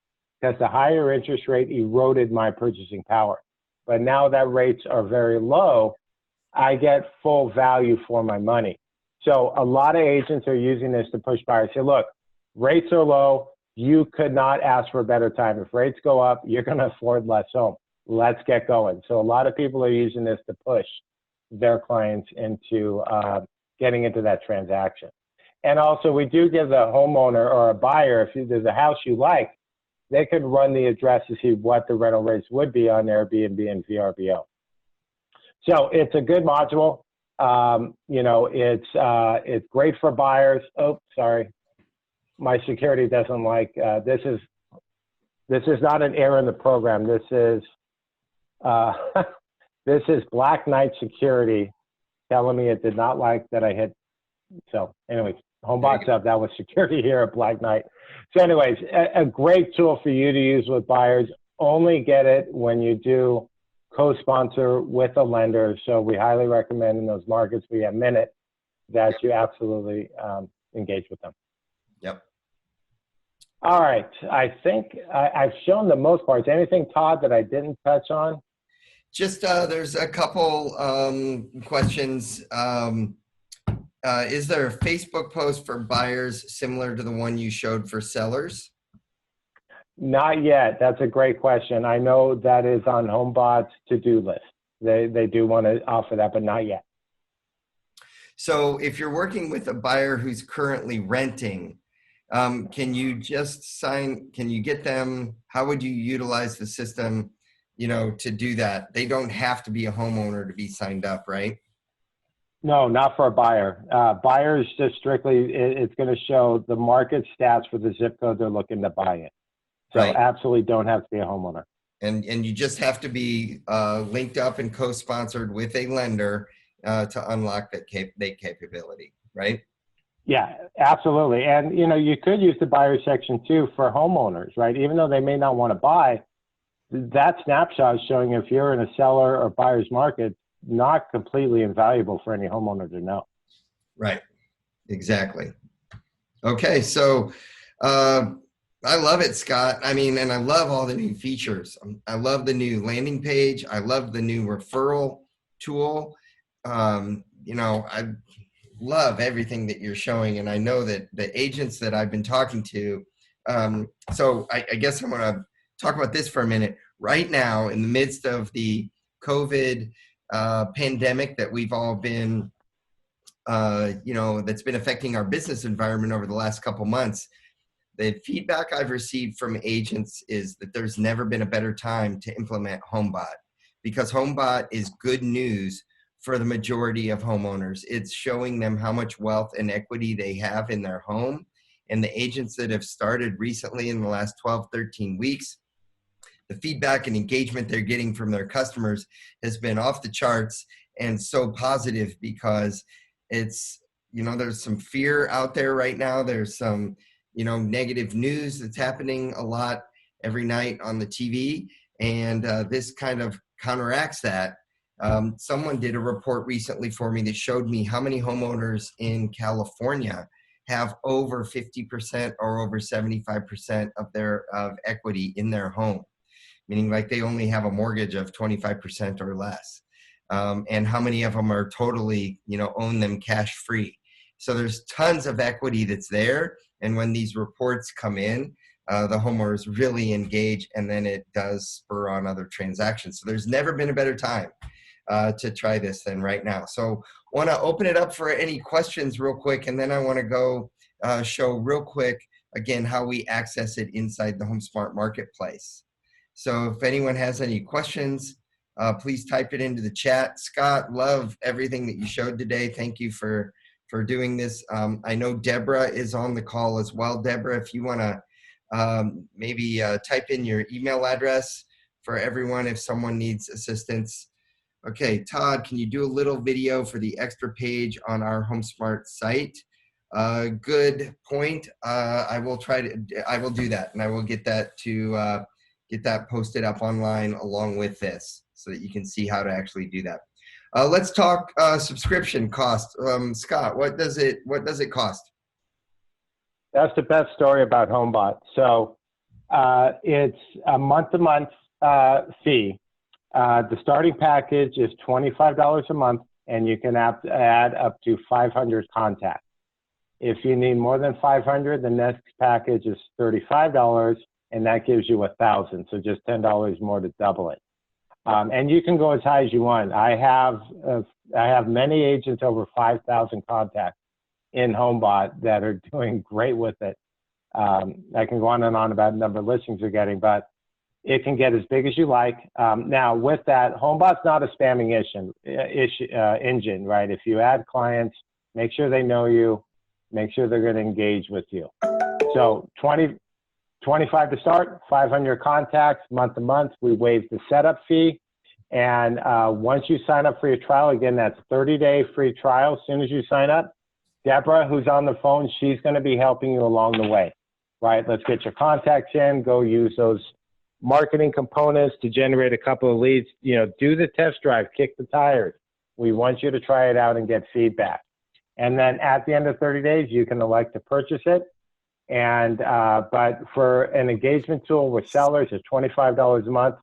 because the higher interest rate eroded my purchasing power. But now that rates are very low, I get full value for my money. So a lot of agents are using this to push buyers. Say, look, rates are low. You could not ask for a better time. If rates go up, you're going to afford less home. Let's get going. So a lot of people are using this to push their clients into getting into that transaction. And also, we do give the homeowner or a buyer, if there's a house you like, they could run the address to see what the rental rates would be on Airbnb and VRBO. So it's a good module. It's great for buyers. Oh, sorry. My security doesn't like, this is not an error in the program. This is Black Knight Security telling me it did not like that I hit. So anyways, Homebot's up. That was security here at Black Knight. So anyways, a great tool for you to use with buyers. Only get it when you do co-sponsor with a lender. So we highly recommend in those markets we have Minute that you absolutely engage with them. Yep. All right. I think I've shown the most parts. Anything, Todd, that I didn't touch on? Just there's a couple questions. Is there a Facebook post for buyers similar to the one you showed for sellers? Not yet. That's a great question. I know that is on Homebot's to-do list. They do want to offer that, but not yet. So if you're working with a buyer who's currently renting, can you get them, how would you utilize the system, to do that? They don't have to be a homeowner to be signed up, right? No, not for a buyer. Buyers just strictly, it's going to show the market stats for the zip code they're looking to buy it. So right. Absolutely don't have to be a homeowner. And you just have to be linked up and co-sponsored with a lender to unlock that capability, right? Yeah, absolutely. And, you could use the buyer section too for homeowners, right? Even though they may not want to buy, that snapshot is showing if you're in a seller or buyer's market, not completely invaluable for any homeowner to know. Right. Exactly. Okay. So I love it, Scott. I mean, and I love all the new features. I love the new landing page. I love the new referral tool. I love everything that you're showing. And I know that the agents that I've been talking to, so I guess I'm going to talk about this for a minute. Right now, in the midst of the COVID pandemic that we've all been, that's been affecting our business environment over the last couple months, the feedback I've received from agents is that there's never been a better time to implement Homebot, because Homebot is good news for the majority of homeowners. It's showing them how much wealth and equity they have in their home. And the agents that have started recently in the last 12, 13 weeks, the feedback and engagement they're getting from their customers has been off the charts and so positive, because it's, there's some fear out there right now. There's some, negative news that's happening a lot every night on the TV. And this kind of counteracts that. Someone did a report recently for me that showed me how many homeowners in California have over 50% or over 75% of their equity in their home, meaning like they only have a mortgage of 25% or less. And how many of them are totally, own them cash free. So there's tons of equity that's there. And when these reports come in, the homeowners really engage, and then it does spur on other transactions. So there's never been a better time to try this than right now. So want to open it up for any questions real quick, and then I want to go show real quick again how we access it inside the HomeSmart marketplace. So if anyone has any questions, please type it into the chat. Scott, love everything that you showed today. Thank you for doing this. I know Deborah is on the call as well. Deborah, if you want to maybe type in your email address for everyone if someone needs assistance. Okay, Todd, can you do a little video for the extra page on our HomeSmart site? Good point. I will do that, and I will get that to get that posted up online along with this, so that you can see how to actually do that. Let's talk subscription cost. Scott, what does it cost? That's the best story about Homebot. So it's a month-to-month fee. The starting package is $25 a month, and you can add up to 500 contacts. If you need more than 500, the next package is $35, and that gives you 1,000. So just $10 more to double it. And you can go as high as you want. I have many agents over 5,000 contacts in Homebot that are doing great with it. I can go on and on about the number of listings you're getting, but it can get as big as you like. Now, with that, Homebot's not a spamming engine, right? If you add clients, make sure they know you, make sure they're going to engage with you. So 25 to start, 500 contacts, month to month. We waive the setup fee. And once you sign up for your trial, again, that's 30-day free trial. As soon as you sign up, Deborah, who's on the phone, she's going to be helping you along the way, right? Let's get your contacts in, go use those marketing components to generate a couple of leads, do the test drive, kick the tires. We want you to try it out and get feedback. And then at the end of 30 days, you can elect to purchase it. And, but for an engagement tool with sellers, it's $25 a month.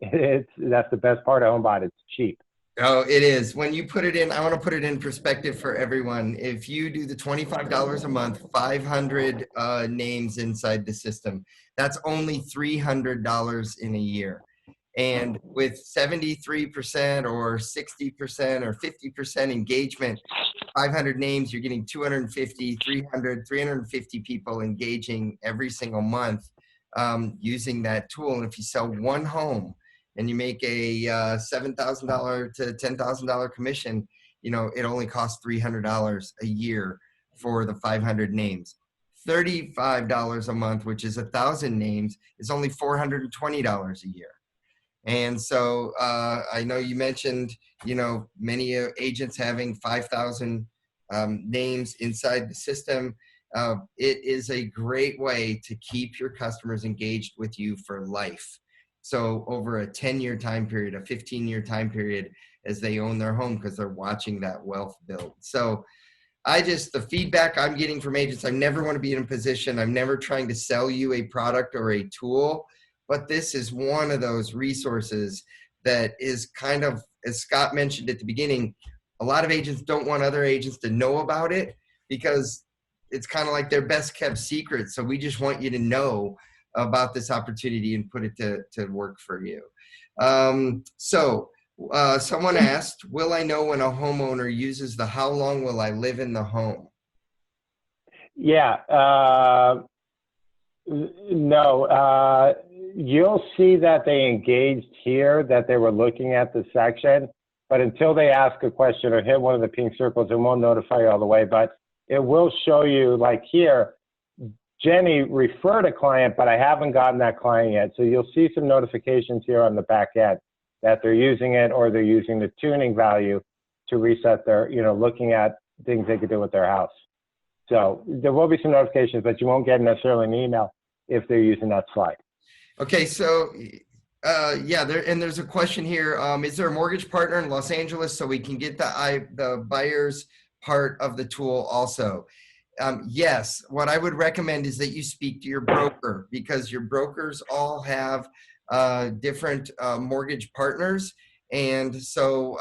That's the best part of Homebot. It's cheap. Oh, it is. When you put it in, I want to put it in perspective for everyone. If you do the $25 a month, 500 names inside the system, that's only $300 in a year. And with 73% or 60% or 50% engagement, 500 names, you're getting 250, 300, 350 people engaging every single month using that tool. And if you sell one home and you make a $7,000 to $10,000 commission, it only costs $300 a year for the 500 names. $35 a month, which is 1,000 names, is only $420 a year. And so I know you mentioned, many agents having 5,000 names inside the system. It is a great way to keep your customers engaged with you for life. So over a 10-year time period, a 15-year time period, as they own their home, because they're watching that wealth build. So the feedback I'm getting from agents, I never want to be in a position, I'm never trying to sell you a product or a tool, but this is one of those resources that is kind of, as Scott mentioned at the beginning, a lot of agents don't want other agents to know about it because it's kind of like their best kept secret. So we just want you to know about this opportunity and put it to work for you. Someone asked, will I know when a homeowner uses the how long will I live in the home? Yeah, no, you'll see that they engaged here, that they were looking at the section. But until they ask a question or hit one of the pink circles, it won't notify you all the way. But it will show you, like here, Jenny referred a client, but I haven't gotten that client yet. So you'll see some notifications here on the back end that they're using it, or they're using the tuning value to reset their, looking at things they could do with their house. So there will be some notifications, but you won't get necessarily an email if they're using that slide. Okay, so yeah, there's a question here. Is there a mortgage partner in Los Angeles so we can get the buyer's part of the tool also? Yes, what I would recommend is that you speak to your broker, because your brokers all have different mortgage partners, and so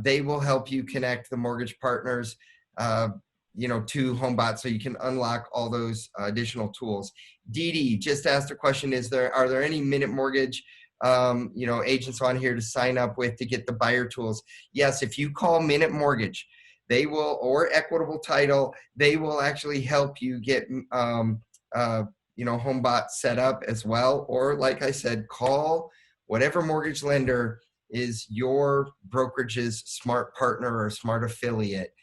they will help you connect the mortgage partners to Homebot, so you can unlock all those additional tools. Dee Dee just asked a question: are there any Minute Mortgage agents on here to sign up with to get the buyer tools? Yes, if you call Minute Mortgage, they will, or Equitable Title, they will actually help you get Homebot set up as well. Or like I said, call whatever mortgage lender is your brokerage's smart partner or smart affiliate.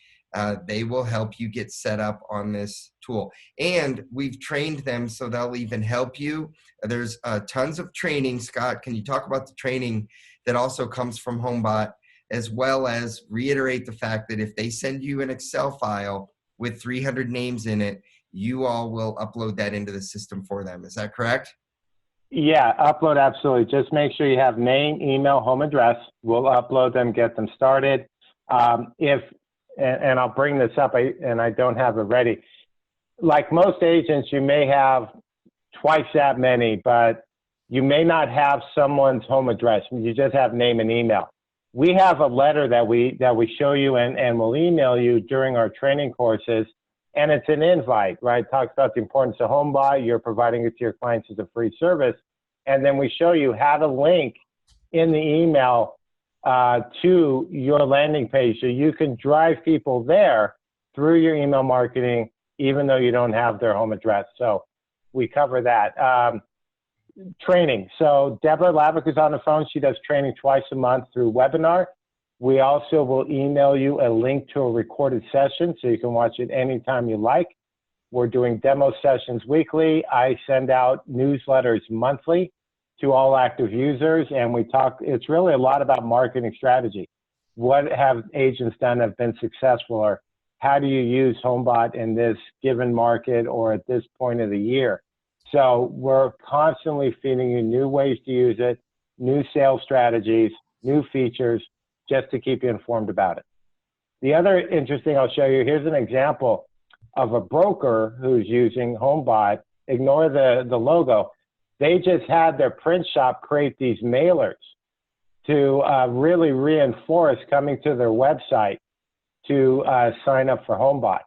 They will help you get set up on this tool. And we've trained them so they'll even help you. There's tons of training. Scott, can you talk about the training that also comes from Homebot, as well as reiterate the fact that if they send you an Excel file with 300 names in it, you all will upload that into the system for them. Is that correct? Yeah, upload, absolutely. Just make sure you have name, email, home address. We'll upload them, get them started. And I'll bring this up, and I don't have it ready. Like most agents, you may have twice that many, but you may not have someone's home address. You just have name and email. We have a letter that we show you and we'll email you during our training courses, and it's an invite, right? It talks about the importance of Homebot. You're providing it to your clients as a free service, and then we show you how to link in the email to your landing page, so you can drive people there through your email marketing, even though you don't have their home address. So we cover that. Training. So Deborah Lavick is on the phone. She does training twice a month through webinar. We also will email you a link to a recorded session so you can watch it anytime you like. We're doing demo sessions weekly. I send out newsletters monthly to all active users, and we talk, it's really a lot about marketing strategy. What have agents done that have been successful, or how do you use Homebot in this given market or at this point of the year? So we're constantly feeding you new ways to use it, new sales strategies, new features, just to keep you informed about it. The other interesting I'll show you, here's an example of a broker who's using Homebot. Ignore the logo. They just had their print shop create these mailers to really reinforce coming to their website to sign up for Homebot.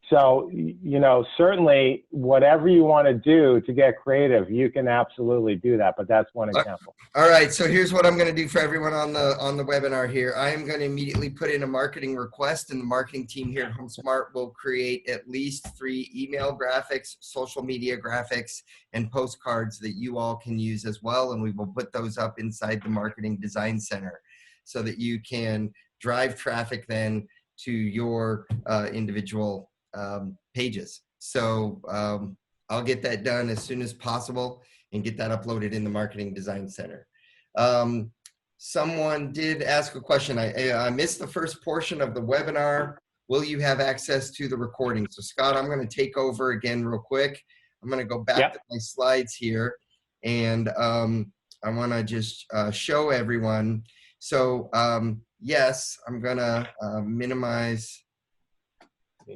So, certainly whatever you want to do to get creative, you can absolutely do that, but that's one example. All right, so here's what I'm going to do for everyone on the webinar here. I am going to immediately put in a marketing request, and the marketing team here at HomeSmart will create at least 3 email graphics, social media graphics, and postcards that you all can use as well, and we will put those up inside the Marketing Design Center so that you can drive traffic then to your individual pages. So I'll get that done as soon as possible and get that uploaded in the Marketing Design Center. Someone did ask a question. I missed the first portion of the webinar. Will you have access to the recording? So Scott, I'm going to take over again real quick. I'm going to go back to my slides here, and I want to just show everyone. So yes, I'm going to minimize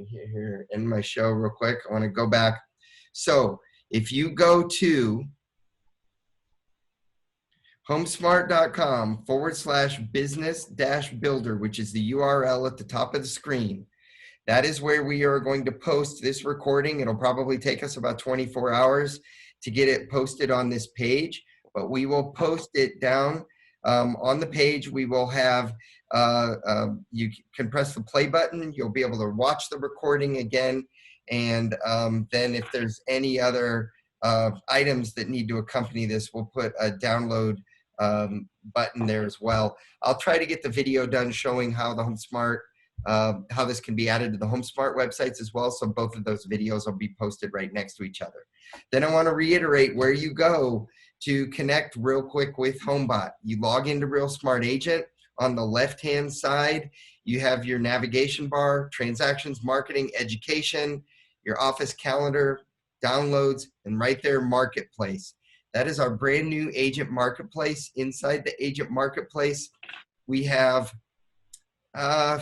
here in my show real quick. I want to go back. So if you go to homesmart.com/business-builder, which is the URL at the top of the screen, that is where we are going to post this recording. It'll probably take us about 24 hours to get it posted on this page, but we will post it down on the page. We will have you can press the play button. You'll be able to watch the recording again. And then if there's any other items that need to accompany this, we'll put a download button there as well. I'll try to get the video done showing how the HomeSmart, how this can be added to the HomeSmart websites as well. So both of those videos will be posted right next to each other. Then I want to reiterate where you go to connect real quick with Homebot. You log into Real Smart Agent. On the left-hand side, you have your navigation bar, transactions, marketing, education, your office calendar, downloads, and right there, marketplace. That is our brand new agent marketplace. Inside the agent marketplace, we have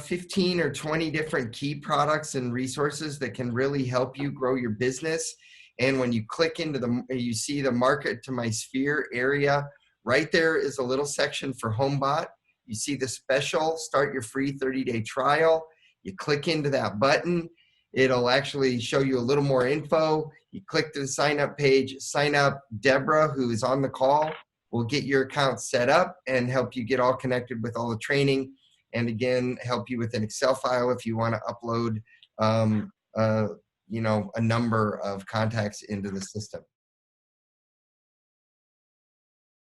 15 or 20 different key products and resources that can really help you grow your business. And when you click into you see the market to my sphere area, right there is a little section for Homebot. You see the special, start your free 30-day trial. You click into that button. It'll actually show you a little more info. You click to the sign up page, sign up. Deborah, who is on the call, will get your account set up and help you get all connected with all the training. And again, help you with an Excel file if you want to upload, a number of contacts into the system.